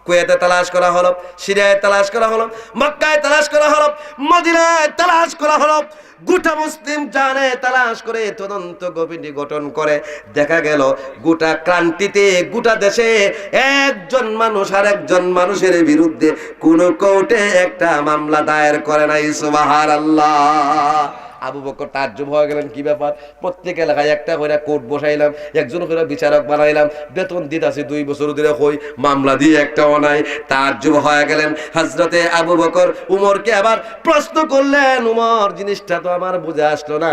কুয়েতে তালাশ করা হলো, সিরিয়ায় তালাশ করা হলো, মক্কায় তালাশ করা হলো, মদিনায় তালাশ করা হলো। গোটা মুসলিম জানে তালাশ করে তদন্ত কমিটি গঠন করে দেখা গেল গোটা ক্রান্তিতে, গোটা দেশে একজন মানুষ আর একজন মানুষের বিরুদ্ধে কোন কোর্টে একটা মামলা দায়ের করে নাই। সুবহানাল্লাহ। আবু বকর তাজ্জব হয়ে গেলেন, কি ব্যাপার? প্রত্যেক এলাকায় একটা করে কোর্ট বসাইলাম, একজন করে বিচারক বানাইলাম, বেতন দিতাছি 2 বছর ধরে, কই মামলা দিয়ে একটাও নাই। তাজ্জব হয়ে গেলেন। হযরতে আবু বকর উমরকে আবার প্রশ্ন করলেন, উমর জিনিসটা তো আমার বুঝে আসলো না।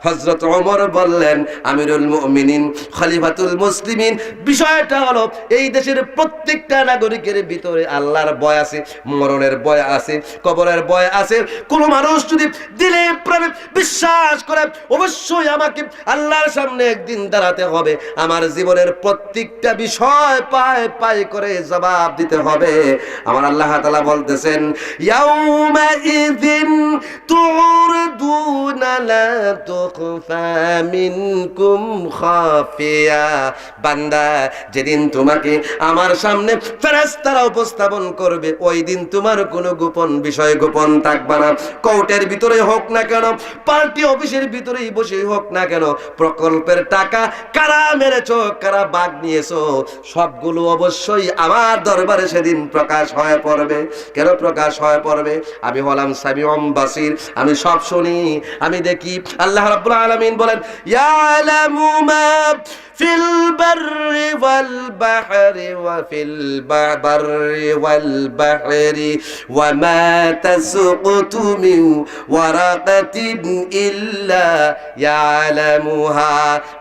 হযরত ওমর বললেন, আমিরুল মুমিনিন, খলিফাতুল মুসলিমিন, বিষয়টা হলো এই দেশের প্রত্যেকটা নাগরিকের ভিতরে আল্লাহর ভয় আছে, মরণের ভয় আছে, কবরের ভয় আছে। কোন মানুষ যদি দিলে প্রেমে বিশ্বাস করে, অবশ্যই আমাকে আল্লাহর সামনে একদিন দাঁড়াতে হবে, আমার জীবনের প্রত্যেকটা বিষয় পায় পায় করে জবাব দিতে হবে। আমার আল্লাহ তাআলা বলতেছেন, ইয়াউমা ইযিন তুরদুনা লা তুখফা মিনকুম খাফিয়া। বান্দা, যেদিন তোমাকে আমার সামনে ফেরেশতারা উপস্থাপন করবে, ওই দিন তোমার কোনো গোপন বিষয় গোপন থাকবে না। কোর্টের ভিতরে হোক না কেন, পার্টি অফিসের ভিতরেই বসে হোক না কেন, প্রকল্পের টাকা কারা মেরেছো, কারা বাগ নিয়েছো, সবগুলো অবশ্যই আমার দরবারে সেদিন প্রকাশ হয়ে পড়বে। কেন প্রকাশ হয়ে পড়বে? আমি হলাম সামিউম বাসির, আমি সব শুনি, আমি দেখি। আল্লাহ রাব্বুল আলামিন বলেন, ইয়ালামু মা ফিল বাররি ওয়াল বাহরি ওয়া ফিল বাররি ওয়াল বাহরি ওয়া মা তাসকুতু মিন ওয়ারাকাতিন ইল্লা ইয়ালামুহা।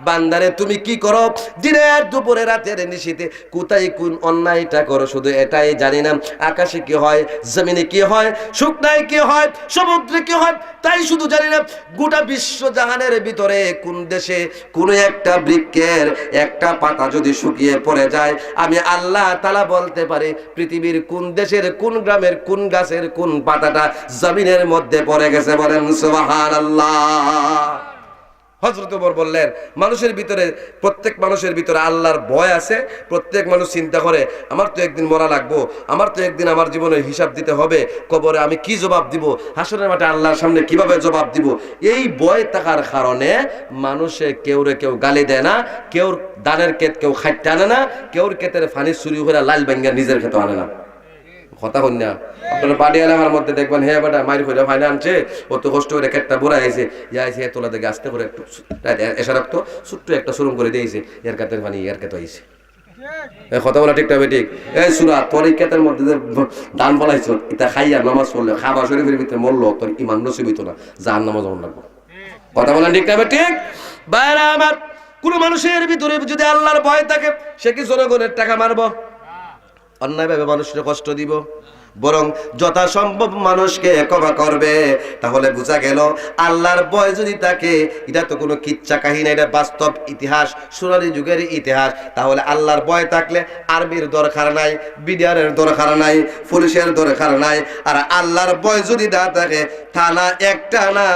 বান্দারে, তুমি কি করো দিনের দুপুরে রাতের নিশীথে, কোথায় কোন অন্যায়টা করো, শুধু এটাই জানি না। আকাশে কি হয়, জমিনে কি হয়, শুকনায় কি হয়, সমুদ্রে কি হয়, তাই শুধু জানি না। গোটা বিশ্ব জাহানের ভিতরে কোন দেশে কোন একটা বৃক্ষের একটা পাতা যদি শুকিয়ে পড়ে যায়, আমি আল্লাহ তাআলা বলতে পারি পৃথিবীর কোন দেশের কোন গ্রামের কোন গাছের কোন পাতাটা জমিনের মধ্যে পড়ে গেছে। বলেন সুবহানাল্লাহ। হযরত ওমর বললেন, মানুষের ভিতরে, প্রত্যেক মানুষের ভিতরে আল্লাহর ভয় আছে। প্রত্যেক মানুষ চিন্তা করে, আমার তো একদিন মরা লাগবো, আমার তো একদিন আমার জীবনের হিসাব দিতে হবে, কবরে আমি কি জবাব দিব, হাসরের মাঠে আল্লাহর সামনে কিভাবে জবাব দিব। এই ভয় থাকার কারণে মানুষে কেউরে কেউ গালি দেয় না, কেউ দানের ক্ষেত কেউ খাইতে আনে না, কেউর ক্ষেতের ফানি চুরি করে লাল ব্যাঙ্গা নিজের ক্ষেত আনে না। কথা হন না? আপনারা পাড়ি এলাকার মধ্যে দেখবেন, হ্যাঁ বেটা মাইর করে ফাইনা আনছে, ও তো কষ্ট করে একটা বুড়া হয়েছে, যাইছে তোলা থেকে আসতে করে একটু এসে রাখতো, ছোট্ট একটা শুরু করে দিয়েছে, এর কাতের পানি এর ক্ষেত হয়েছে। কথা বলা ঠিক না ঠিক? এই সুরা, তোর এই ক্ষেতের মধ্যে যে ধান ফলাইছ, এটা খাইয়া নামাজ পড়লে, খাবার শরীফের ভিতরে মরলো, তোর ইমান নসিব হইতো না, জাহান্নামে যেমন লাগবো। কথা বলা ঠিক না ঠিক? বাইরে আমার কোন মানুষের ভিতরে যদি আল্লাহর ভয় থাকে, সে কি জনগণের টাকা মারবো, অন্যায়ভাবে মানুষের কষ্ট দিব? বরং যথাসম্ভব মানুষকে ক্ষমা করবে। তাহলে বোঝা গেল আল্লাহর ভয় যদি থাকে, এটা তো কোনো কিচ্ছা কাহিনী, এটা বাস্তব ইতিহাস, সোনালী যুগের ইতিহাস। তাহলে আল্লাহর ভয় থাকলে আর্মির দরকার নাই, বিডিআরের দরকার নাই, পুলিশের দরকার নাই। আর আল্লাহর ভয় যদি না থাকে, থানা একটা না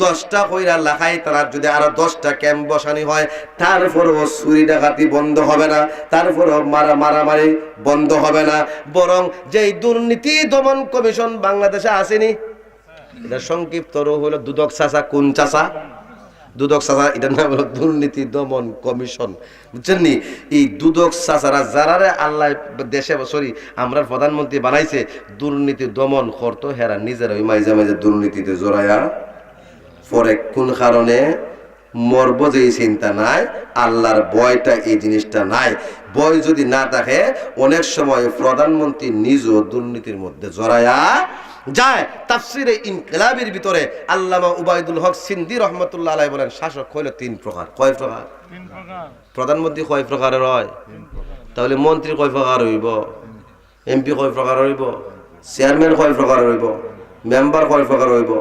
10টা কইরা লাখাই, তারা যদি আরো 10টা ক্যাম্প বসানি হয়, তারপরও চুরি ডাকাতি বন্ধ হবে না, তারপরও মারামারি বন্ধ হবে না। বরং যেই দুর্নীতি দমন কমিশন বাংলাদেশে আসেনি, এটা সংক্ষিপ্ত হলো দুদক চাচা। কোন চাচা? দুদক চাচা, এটার নাম হলো দুর্নীতি দমন কমিশন। বুঝছেন নি? এই দুদক চাচারা যারা আল্লাহ দেশে আমরা প্রধানমন্ত্রী বানাইছে, দুর্নীতি দমন করতো, হেরা নিজেরা ওই মাঝে মাঝে দুর্নীতিতে জড়ায়া পরে কোন কারণে মরব যে চিন্তা নাই, আল্লাহর ভয়টা এই জিনিসটা নাই। ভয় যদি না থাকে, অনেক সময় প্রধানমন্ত্রী নিজেও দুর্নীতির মধ্যে জড়ায়া যায়। তাফসিরে ইনকিলাবের ভিতরে আল্লামা উবাইদুল হক সিন্ধি রহমতুল্লাহ আলাইহি বলেন, শাসক হইল 3 প্রকার। কয় প্রকার? 3 প্রকার। প্রধানমন্ত্রী কয় প্রকারের হয়? তাহলে মন্ত্রী কয় প্রকার হইব? এমপি কয় প্রকার হইব? চেয়ারম্যান কয় প্রকার হইব? মেম্বার কয় প্রকার হইব?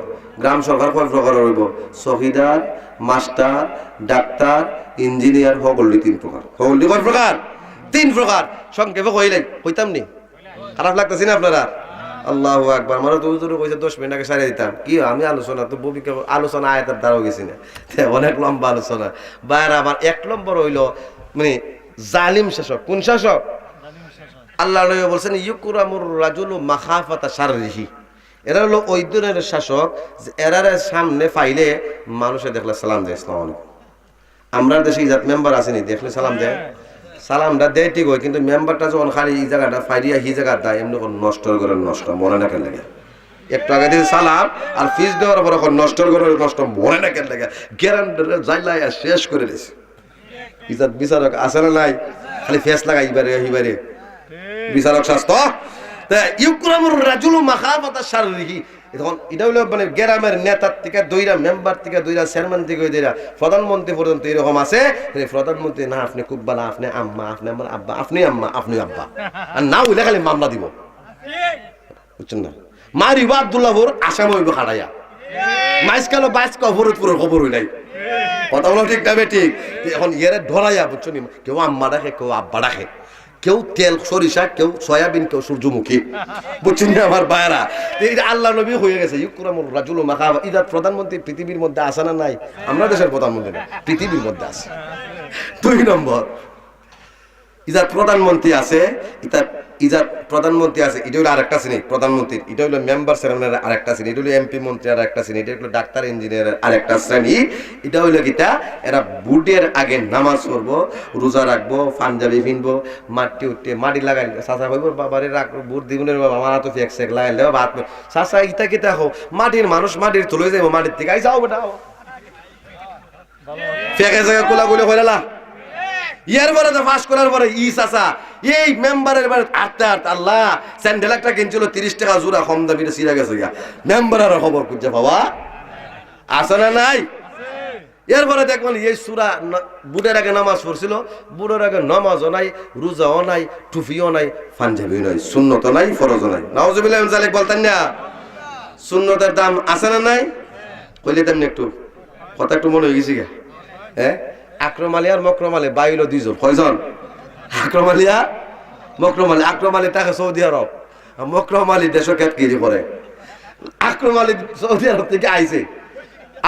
গ্রাম সরকার কয় প্রকার হইব? চৌকিদার, মাস্টার, ডাক্তার, ইঞ্জিনিয়ার, সকলটি 3 প্রকার। সকলটি কয় প্রকার? 3 প্রকার। সংক্ষেপে কইলেন, কইতাম নি? খারাপ লাগতেছে না আপনারা? আল্লাহু আকবার। মানে তো হুজুর কইছে 10 মিনিট আগে সারিয়ে দিতাম। কি আমি আলোচনা তো ভূমিকা আলোচনা আয়াতের দ্বারাও গেছি না, অনেক লম্বা আলোচনা। বাইরে আমার 1 নম্বর হইল মানে জালিম শাসক। কোন শাসক? আল্লাহ নবী বলছেন, ইউকরামুর রাজুলু মাখাফাতা শাররিহি। এরা হলো ওই ধরনের শাসক যে এরার সামনে পাইলে মানুষে দেখলে সালাম দেয়, আসসালামু আলাইকুম। আমরা দেশে ইজাত মেম্বার আসেনি, দেখলে সালাম দেয়, সালামটা দেয় ঠিক হয়, কিন্তু মেম্বারটা যখন খালি এই জায়গাটা ফাইরিয়া হি জায়গাটা এমনি নষ্ট করে নষ্ট মনে না কেন লাগে। একটু আগে দিয়ে সালাম আর ফিস দেওয়ার পর এখন নষ্ট করে নষ্ট মনে না কেন লাগে, গ্যারান্টার যাইলাই শেষ করে দিয়েছে। ইজাত বিচারক আছে না নাই? খালি ফেস লাগাই এবারে এইবারে বিচারক স্বাস্থ্য। ইউকরামুর রাজুলু মাখাফাতা শাররিহি। এখন এটা হলো মানে গ্রামের নেতার থেকে দইরা, মেম্বার থেকে দইরা, চেয়ারম্যান থেকে দইরা প্রধানমন্ত্রী পর্যন্ত এরকম আছে। প্রধানমন্ত্রী না আপনি খুব ভালো, আপনি আম্মা, আপনি আমার আব্বা, আপনি আম্মা, আপনি আব্বা, আর না হইলে খালি মামলা দিব। বুঝছেন না? মারিব আব্দুল্লাহপুর, আসাম হইব খাড়াইয়া, মাইসকালো বাইসকা ফরিদপুরের খবর হই নাই। কথা বলো ঠিক না ঠিক? এখন ইয়েরে ধরাইয়া, বুঝছো নি, কেউ আম্মা ডাকে, কেউ আব্বা ডাকে, কেউ তেল সরিষা, কেউ সয়াবিন, কেউ সূর্যমুখী। বুঝছেন না আমার ভাইরা? এটা আল্লাহ নবী হয়ে গেছে ইউকরামুর রাজুলু মাখাফা। ইদার প্রধানমন্ত্রী পৃথিবীর মধ্যে আছে না নাই? আমরা দেশের প্রধানমন্ত্রী না, পৃথিবীর মধ্যে আছে। 2 নম্বর, ইজার প্রধানমন্ত্রী আছে, ইজার প্রধানমন্ত্রী আছে, এটা হলো আরেকটা শ্রেণী প্রধানমন্ত্রী। এটা হলো মেম্বার চেয়ারম্যানের আরেকটা শ্রেণী, এটা হলো এমপি মন্ত্রী আরেকটা শ্রেণী, এটা হলো ডাক্তার ইঞ্জিনিয়ারের আরেকটা শ্রেণী। এটা হইলো কিটা, এরা বুটের আগে নামাজ পড়বো, রোজা রাখবো, পাঞ্জাবি কিনবো, মাটি উঠে মাটি লাগাই চাষা হইব, বাবারে রাখ বুট দিগুনের বাবা আমার তো ফেক সেক লাগাই দেবো ভাত চাষা ইটা কিতা হোক, মাটির মানুষ মাটির তুলে যাবো, মাটির থেকে আই যাও বেটা ফেকে জায়গা কোলাগুলি হইলা। ইয়ার পরে তো পাস করার পরে চাচা এই মেম্বারের বারে আটটা আল্লাহ স্যান্ডেল একটা কিনছিল 30 টাকা জোড়া, কম দামিতে ছিঁড়া গেছে গিয়া। মেম্বারের খবর খুঁজছে বাবা আছে না নাই? এরপরে দেখবেন এই সুরা বুটের আগে নামাজ পড়ছিল, বুটের আগে নামাজও নাই, রোজাও নাই, টুপিও নাই, পাঞ্জাবিও নাই, সুন্নত নাই, ফরজও নাই। নাউজুবিল্লাহ মিন যালিক বলতেন না? সুন্নতের দাম আছে না নাই? কইলে তেমনি একটু কথা একটু মনে হয়ে গেছি গা। হ্যাঁ, আকরম আলী আর মকরম আলী বাইল 2 জন। কয়জন? আকরম আলী আর মকরম আলী। আকরম আলী তাকে সৌদি আরব, মকরম আলী দেশ কেটকিরি করে। আকরম আলী সৌদি আরব থেকে আইছে,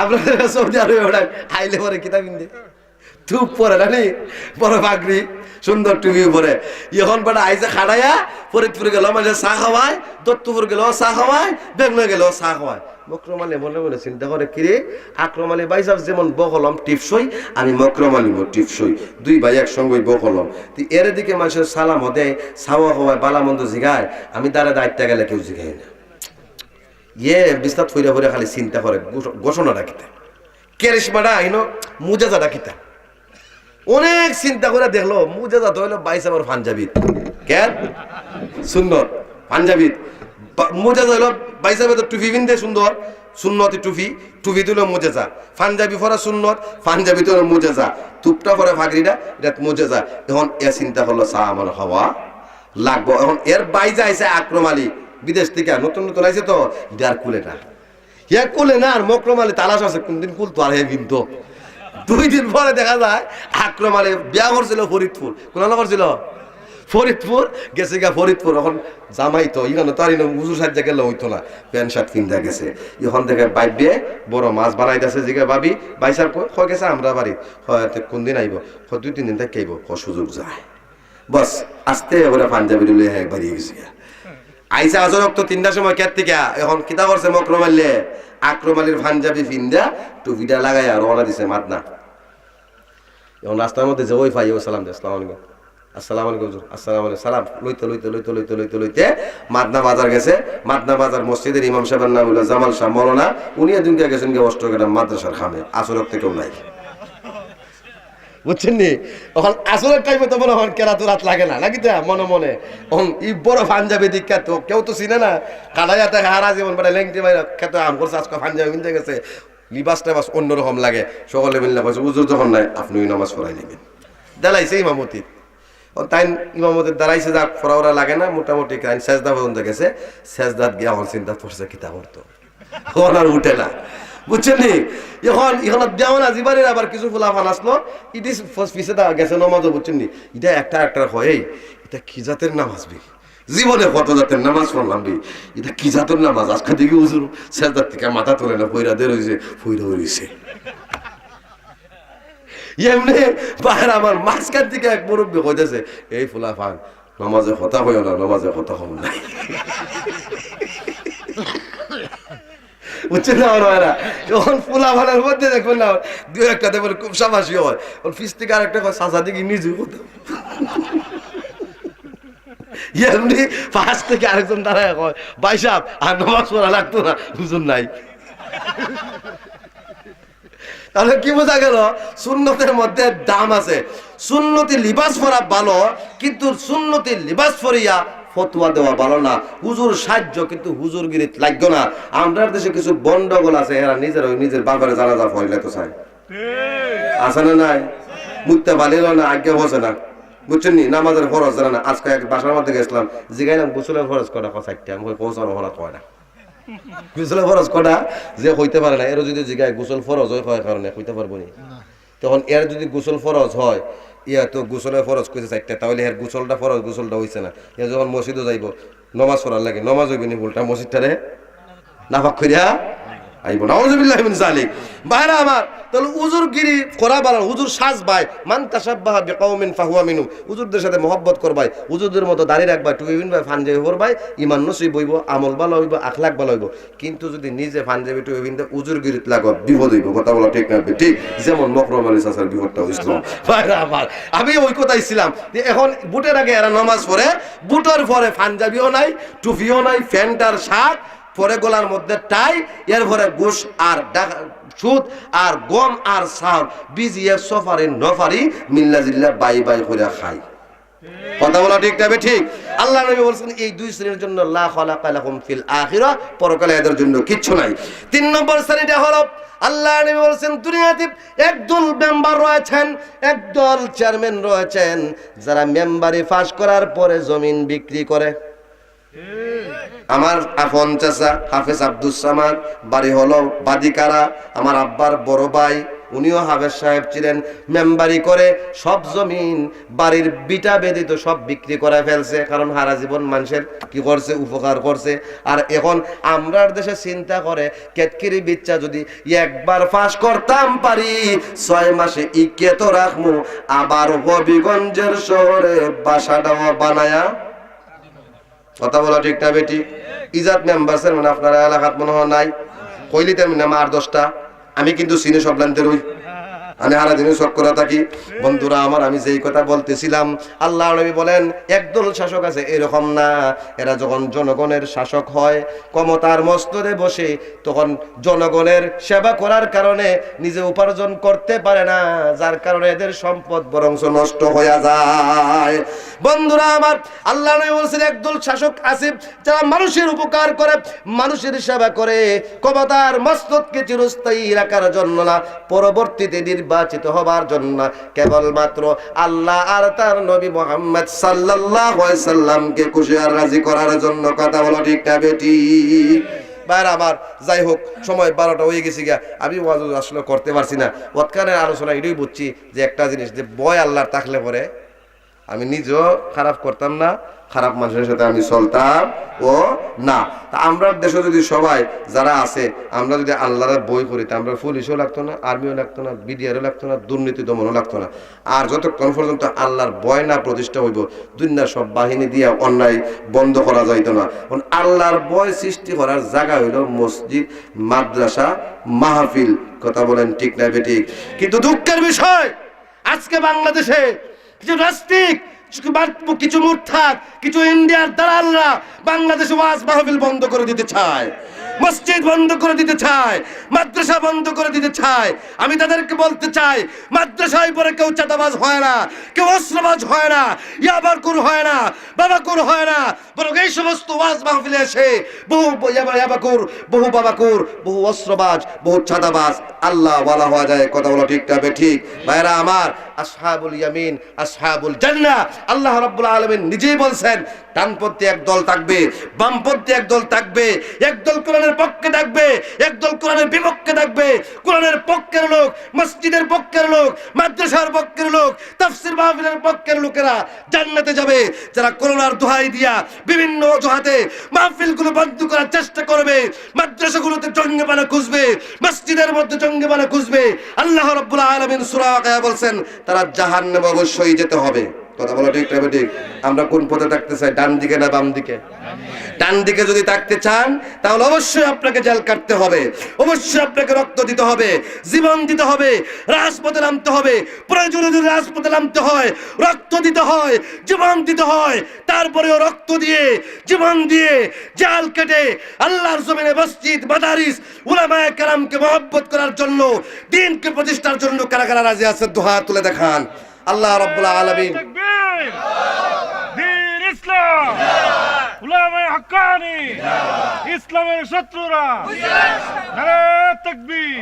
আপনাদের সৌদি আরবে আইলে পরে কিতাব কিনতে টুপ পরে নানি বড় পাগড়ি সুন্দর টুপি পরে। এখন বেটা আইসে খাড়াইয়া ফরিদপুরে গেল মানে চা খাওয়ায়, দত্তপুর গেল চা খাওয়ায়, বেঙ্গলে গেল চা খাওয়ায়। মকরম আলী মনে মনে চিন্তা করে, কিরে আকরম আলী ভাই সাহেব যেমন বকলম টিপসই, আমি মকরম আলী টিপসই, 2 ভাই একসঙ্গে বকলম। এর দিকে মানুষের সালাম দেয়, ছাওয়া খাওয়ায়, বালা মন্দ জিগায়, আমি তারা দায়িত্ব গেলে কেউ জিগাই না। বিস্তার ফইরা ফইরা খালি চিন্তা করে ঘোষণাটা কিতা, কেরিশমাটা আইনো মুজাজাটা কিতা। অনেক চিন্তা করে দেখলো মুজাজা তো হইলো 22 আমার পাঞ্জাবি, কেন সুন্নত পাঞ্জাবি মুজেজা হলো বাইসাবে তো টুপি বিনতে সুন্দর সুন্নতি টুপি টুপি দিল মুজেজা পাঞ্জাবি পরা সুন্নত পাঞ্জাবি তো মুজেজা টুপটা পরে ফাগরিটা এটা মুজেজা এখন এ চিন্তা হলো চা আমার হওয়া লাগবো এখন এর বাইজা আইছে আকরম আলী বিদেশ থেকে নতুন নতুন আইছে তো আর কুলে না ইয়া কুলে না আর মকরম আলী তালাশ আছে কোনদিন কুল তো আর হে কিন্তু 2 দিন পরে দেখা যায় আকরম আলী বিয়া করছিল ফরিদপুর কোন করছিল ফরিদপুর গেছে গা ফরিদপুর এখন জামাই তো ইখানে তো আর উজু সাজ্জা গেলে হইতো না প্যান্ট শার্ট কিনতে গেছে এখন দেখে বাইবে বড় মাছ বানাইতেছে জিগে ভাবি বাইসার কই গেছে আমরা বাড়ি কোন দিন আইব 2-3 দিন থেকে আইব সুযোগ যায় বস আস্তে ওরা পাঞ্জাবি ডুলে একবার গেছে আইসা আজরক তো 3টার সময় কেট থেকে এখন কিতা করছে মকরম আলী আকরম আলীর পাঞ্জাবি ফিন্দা টুপিটা লাগাইয়া রওনা দিছে মাদনা এখন রাস্তার মধ্যে যে ওই পাই ও সালাম দে আসসালামু আলাইকুম আসসালামু আলাইকুম আসসালামু আলাইকুম সালাম লইতে মাদনা বাজার গেছে মাদনা বাজার মসজিদের ইমাম সাহেবের নাম হলো জামাল শাহ মৌলানা উনি দুইটা গেছেন গে অষ্টগ্রাম মাদ্রাসার খামে আসরক থেকেও নাই বুঝছেন নি এখন আসরের টাইমে তো মনে হন কেরা তো রাত লাগে না নাকি তা মনে মনে এখন ই বড় পাঞ্জাবি দীক্ষা তো কেউ তো চিনে না কাদাইয়াতে হারা জীবন বেড়া লেংটি বাইরে খেতে আম করছে আজকে পাঞ্জাবি কিনতে গেছে লিবাসটা বাস অন্যরকম লাগে সকলে মিললে কয়েছে উজুর যখন নাই আপনি নামাজ পড়াই নেবেন দেলাইছে ইমামতি তাই ইমামতের দাঁড়াইছে যা ফরাওরা লাগে না মোটামুটি সেজদা পর্যন্ত গেছে সেজদাত গিয়া আমার চিন্তা করছে কিতা করতো এখন আর উঠে না বুঝছেন নি এখন যেমন আজিবারের আবার কিছু ফুলাফান আসলো ইটি পিছে গেছে নমাজও বুঝছেন নি এটা একটা হয় এটা কি জাতের নামাজ বি জীবনে কত জাতের নামাজ পড়লাম বি এটা কি জাতের নামাজ আজকে দেখি হুজুর সেজদার থেকে মাথা তোলে না ফইরা দের হইছে ফইরা হইছে এমনি বাইরে আমার মাঝখান থেকে এক মুরব্বী কইতেছে এই ফুলাফান নামাজে কথা হইও না নামাজে কথা হম নাই বুঝছেন না ওরা যখন ফুলাফানের মধ্যে দেখবেন না 2-1টা দেখবেন খুব সাবাসী হয় ওর ফিস থেকে আর একটা সাজা দিকে নিজে কথা এমনি পাশ থেকে আরেকজন দাঁড়ায় কয় ভাই সাহেব আর নামাজ পড়া লাগতো না হুজুর নাই তাহলে কি বোঝা গেল সুন্নতের মধ্যে দাম আছে সুন্নতি লিবাস পরা ভালো কিন্তু সুন্নতি লিবাস পরিয়া ফতোয়া দেওয়া ভালো না হুজুর সাহায্য কিন্তু হুজুরগিরিত লাগবে না আমরা দেশে কিছু বন্ডগোল আছে এরা নিজের বাবারে জানাজা পড়লে তো চাই আছে না নাই মুক্তা বালিল না আজ্ঞা বসে না বুঝছেন নি নামাজের ফরজ জানা না আজকে এক বাসার মধ্যে গেছিলাম জিগাইলাম গোসলের ফরজ কটা চারটা আমি পৌঁছানো হলা কয় না গোসলের ফরজ কটা যে হইতে পারে না এর যদি জিগায় গোসল ফরজ হয় কারণে হইতে পারবো নি তখন এর যদি গোসল ফরজ হয় ইয়া তো গোসলের ফরজ কইছে চারটা তাহলে এর গোসলটা ফরজ গোসলটা হইছে না এ যখন মসজিদে যাইব নামাজ পড়ার লাগে নামাজ হইবে নি উল্টা মসজিদটারে নাফাক করিয়া আইব নাউযুবিল্লাহি মিন যালিক বাইরে আমার তাহলে হুজুরগিরি করা ভালো হুজুর সাজ ভাই মান তাশাব্বাহা বিকাউমিন ফাহুয়া মিনহুম হুজুরদের সাথে মহব্বত করবাই হুজুরদের মতো দাঁড়ি রাখবাই টুইবিন ভাই পাঞ্জাবি পরবাই ঈমান নসিব হইব আমল ভালো হইব আখলাক ভালো হইব কিন্তু যদি নিজে পাঞ্জাবি টুইবিন দে হুজুরগিরিত লাগো বিপদ হইব কথা বলা ঠিক না ঠিক যেমন মকরম আলী চাচার বিপদটা হইছিল বাইরে আমার আমি ওই কথাই ছিলাম যে এখন বুটের আগে এরা নামাজ পড়ে বুটের পরে পাঞ্জাবিও নাই টুপিও নাই প্যান্ট আর শার্ট পরে গলার মধ্যে টাই এর পরে ঘুষ আর সুদ আর গম আর চাউল বিজিয়ে সফারি নফারি মিল্লা জিল্লা বাই বাই করে খাই কথা বলা ঠিক তবে ঠিক আল্লাহ নবী বলেছেন এই দুই শ্রেণীর জন্য লা খালাকা লাহুম ফিল আখিরাহ পরকালে এদের জন্য কিচ্ছু নাই 3 নম্বর শ্রেণীটা হলো আল্লাহ নবী বলেছেন দুনিয়াতে একদল মেম্বার রয়েছেন একদল চেয়ারম্যান রয়েছেন যারা মেম্বারি পাস করার পরে জমিন বিক্রি করে আমার আপন চাচা হাফেজ আব্দুস সামাদ বাড়ি হলো বাদিকারা আমার আব্বার বড় ভাই উনিও হাফেজ সাহেব ছিলেন মেম্বারি করে সব জমিন বাড়ির বিটা বেদিত সব বিক্রি করে ফেলছে কারণ হারা জীবন মানুষের কি করছে উপকার করছে আর এখন আমরার দেশে চিন্তা করে কেতকিরি বিচ্চা যদি একবার ফাঁস করতাম পারি 6 মাসে ইকে তো রাখমু আবার হবিগঞ্জের শহরে বাসাটাও বানায়া কথা বলা ঠিক না বেটি ইজাত মেম্বারসের মানে আপনারা এলাকাত মনে হয় নাই কইলি তেমনি নাম আর 10টা আমি কিন্তু সিনে সব লানতে রই আমি সারাদিনে শখ করে থাকি। বন্ধুরা আমার, আমি যেই কথা বলতেছিলাম, আল্লাহ নবী বলেন একদল শাসক আছে এরকম না, এরা যখন জনগণের শাসক হয়, ক্ষমতার মস্তদে বসে, তখন জনগণের সেবা করার কারণে নিজে উপার্জন করতে পারে না, যার কারণে এদের সম্পদ বরঞ্চ নষ্ট হয়ে যায়। বন্ধুরা আমার, আল্লাহ নবী বলেছেন একদল শাসক আছে যারা মানুষের উপকার করে, মানুষের সেবা করে, ক্ষমতার মস্তদকে চিরস্থায়ী রাখার জন্য না, পরবর্তীতে নির্বাচিত হবার জন্য না, কেবলমাত্র আল্লাহ আর তার নবী মুহাম্মদ সাল্লাল্লাহু আলাইহি সাল্লামকে খুশি আর রাজি করার জন্য। কথা বলো ঠিক না বেটি? বাইরে আমার, যাই হোক, সময় 12টা হয়ে গেছি গা, আমি ওয়াজ আসলে করতে পারছি না। ওয়াতকানের আলোচনা এটাই বুঝছি যে একটা জিনিস, যে ভয় আল্লাহর থাকলে পরে আমি নিজেও খারাপ করতাম না, খারাপ মানুষের সাথে আমি চলতাম ও না। তা আমরা দেশে যদি সবাই যারা আছে, আমরা যদি আল্লাহর বই করিতাম, আমরা পুলিশও লাগতো না, আর্মিও লাগতো না, বিডিআরও লাগতো না, দুর্নীতি দমনও লাগতো না। আর যতক্ষণ পর্যন্ত আল্লাহর ভয় না প্রতিষ্ঠা হইব, দুনিয়ার সব বাহিনী দিয়ে অন্যায় বন্ধ করা যাইত না। আল্লাহর ভয় সৃষ্টি করার জায়গা হইল মসজিদ, মাদ্রাসা, মাহফিল। কথা বলেন ঠিক না বেঠিক? কিন্তু দুঃখের বিষয়, আজকে বাংলাদেশে কিছু নাস্তিক, কিছু মুরতাদ, কিছু ইন্ডিয়ার দালালরা বাংলাদেশে ওয়াজ মাহফিল বন্ধ করে দিতে চায়, মসজিদ বন্ধ করে দিতে চায়, মাদ্রাসা বন্ধ করে দিতে চায়। আমি তাদেরকে বলতে চাই, মাদ্রাসায় পরে কেউ চাঁদাবাজ হয় না, কেউ অস্ত্রবাজ হয় না, ইয়াবাকুর হয় না, বাবাকুর হয় না, বরং এই সমস্ত ওয়াজ মাহফিলে এসে বহু ইয়াবাকুর, বহু বাবাকুর, বহু অস্ত্রবাজ, বহু চাঁদাবাজ আল্লাহ ওয়ালা হওয়া যায়। কথা বলো ঠিক না বেঠিক? ভাইরা আমার, আসহাবুল ইয়ামিন আসহাবুল জান্নাহ, আল্লাহ রাব্বুল আলামিন নিজেই বলছেন ডানপন্থী একদল থাকবে, বামপন্থী একদল থাকবে, একদল কোরআনের পক্ষে থাকবে, একদল কোরআনের বিপক্ষে থাকবে। কোরআনের পক্ষের লোক, মসজিদের পক্ষের লোক, মাদ্রাসার পক্ষের লোক, তাফসীর মাহফিলের পক্ষের লোকেরা জান্নাতে যাবে। যারা করোনার দোহাই দিয়া বিভিন্ন অজুহাতে মাহফিলগুলো বন্ধ করার চেষ্টা করবে, মাদ্রাসাগুলোতে জঙ্গিবানা খুঁজবে, মসজিদের মধ্যে জঙ্গিবানা খুঁজবে, আল্লাহ রাব্বুল আলামিন সূরা ওয়াকিয়া বলছেন তারা জাহান্নামে অবশ্যই যেতে হবে। কথা বলো ঠিক না ঠিক? আমরা কোন পথে থাকতে চাই, ডান দিকে না বাম দিকে? ডান দিকে যদি থাকতে চান তাহলে অবশ্যই আপনাকে জেল কাটতে হবে, অবশ্যই আপনাকে রক্ত দিতে হবে, জীবন দিতে হবে, রাজপথে নামতে হবে, প্রয়োজনে যদি রাজপথে নামতে হয়, রক্ত দিতে হয়, জীবন দিতে হয়, তারপরেও রক্ত দিয়ে, জীবন দিয়ে, জেল কেটে আল্লাহর জমিনে মসজিদ, মাদারিস, উলামায়ে কেরামকে মহব্বত করার জন্য, দ্বীনকে প্রতিষ্ঠার জন্য কারা কারা রাজি আছে? দুহাত তুলে দেখান। আল্লাহ রাব্বুল আলামিন দ্বীন ইসলাম, উলামায়ে হক্কানি, ইসলামের শত্রুরা, নারে তাকবীর।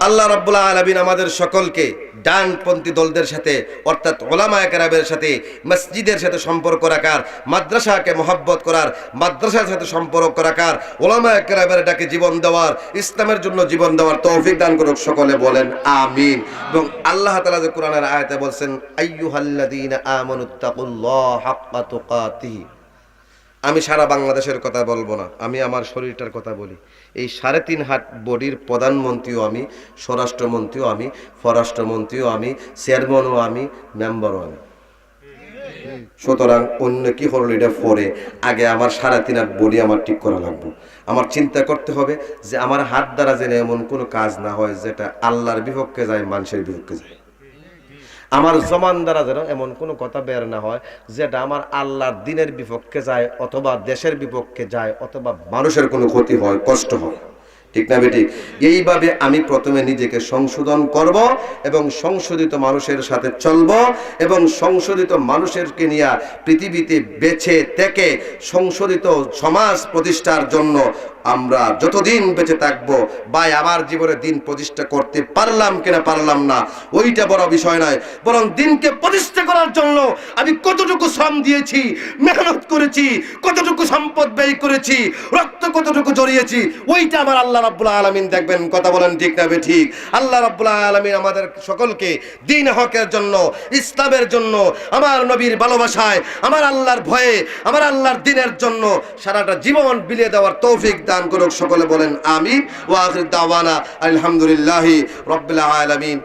আল্লাহ রাব্বুল আলামিন আমাদের সকলকে ডানপন্থী দলদের সাথে, অর্থাৎ উলামায়ে কেরামের সাথে, মসজিদের সাথে সম্পর্ক রাখার, মাদ্রাসাকে মহব্বত করার, মাদ্রাসার সাথে সম্পর্ক রাখার, উলামায়ে কেরামের ডাকে জীবন দেওয়ার, ইসলামের জন্য জীবন দেওয়ার তৌফিক দান করুক। সকলে বলেন আমিন। এবং আল্লাহ তাআলা যে কোরআনের আয়াতে বলছেন, আইয়ুহাল্লাযীনা আমানুত্তাকুল্লাহ হাক্কা তুকাতিহি। আমি সারা বাংলাদেশের কথা বলবো না, আমি আমার শরীরটার কথা বলি। এই 3.5 হাত বডির প্রধানমন্ত্রীও আমি, স্বরাষ্ট্রমন্ত্রীও আমি, পররাষ্ট্রমন্ত্রীও আমি, চেয়ারম্যানও আমি, মেম্বারও আমি। সুতরাং অন্য কি হলো এটা পরে, আগে আমার 3.5 হাত বডি আমার ঠিক করা লাগবে। আমার চিন্তা করতে হবে যে আমার হাত দ্বারা যেন এমন কোনো কাজ না হয় যেটা আল্লাহর বিপক্ষে যায়, মানুষের বিপক্ষে যায়। আমার জমান দ্বারা যেন এমন কোনো কথা বের না হয় যেটা আমার আল্লাহর দ্বীনের বিপক্ষে যায়, অথবা দেশের বিপক্ষে যায়, অথবা মানুষের কোনো ক্ষতি হয়, কষ্ট হয়। ঠিক না বেটি? এইভাবে আমি প্রথমে নিজেকে সংশোধন করব এবং সংশোধিত মানুষের সাথে চলব, এবং সংশোধিত মানুষেরকে নিয়ে পৃথিবীতে বেঁচে থেকে সংশোধিত সমাজ প্রতিষ্ঠার জন্য আমরা যতদিন বেঁচে থাকবো, ভাই আমার জীবনে দিন প্রতিষ্ঠা করতে পারলাম কিনা পারলাম না ওইটা বড় বিষয় নয়, বরং দিনকে প্রতিষ্ঠা করার জন্য আমি কতটুকু শ্রম দিয়েছি, মেহনত করেছি, কতটুকু সম্পদ ব্যয় করেছি, রক্ত কতটুকু জড়িয়েছি, ওইটা আমার আল্লাহ রাব্বুল আলামিন দেখবেন। কথা বলেন ঠিক না ঠিক? আল্লাহ রাব্বুল আলামিন আমাদের সকলকে দ্বীন হকের জন্য, ইসলামের জন্য, আমার নবীর ভালোবাসায়, আমার আল্লাহর ভয়ে, আমার আল্লাহর দ্বীনের জন্য সারাটা জীবন বিলিয়ে দেওয়ার তৌফিক দান করুক। সকলে বলেন আমিন। ওয়া আখির দাওয়ানা আলহামদুলিল্লাহি রাব্বিল আলামিন।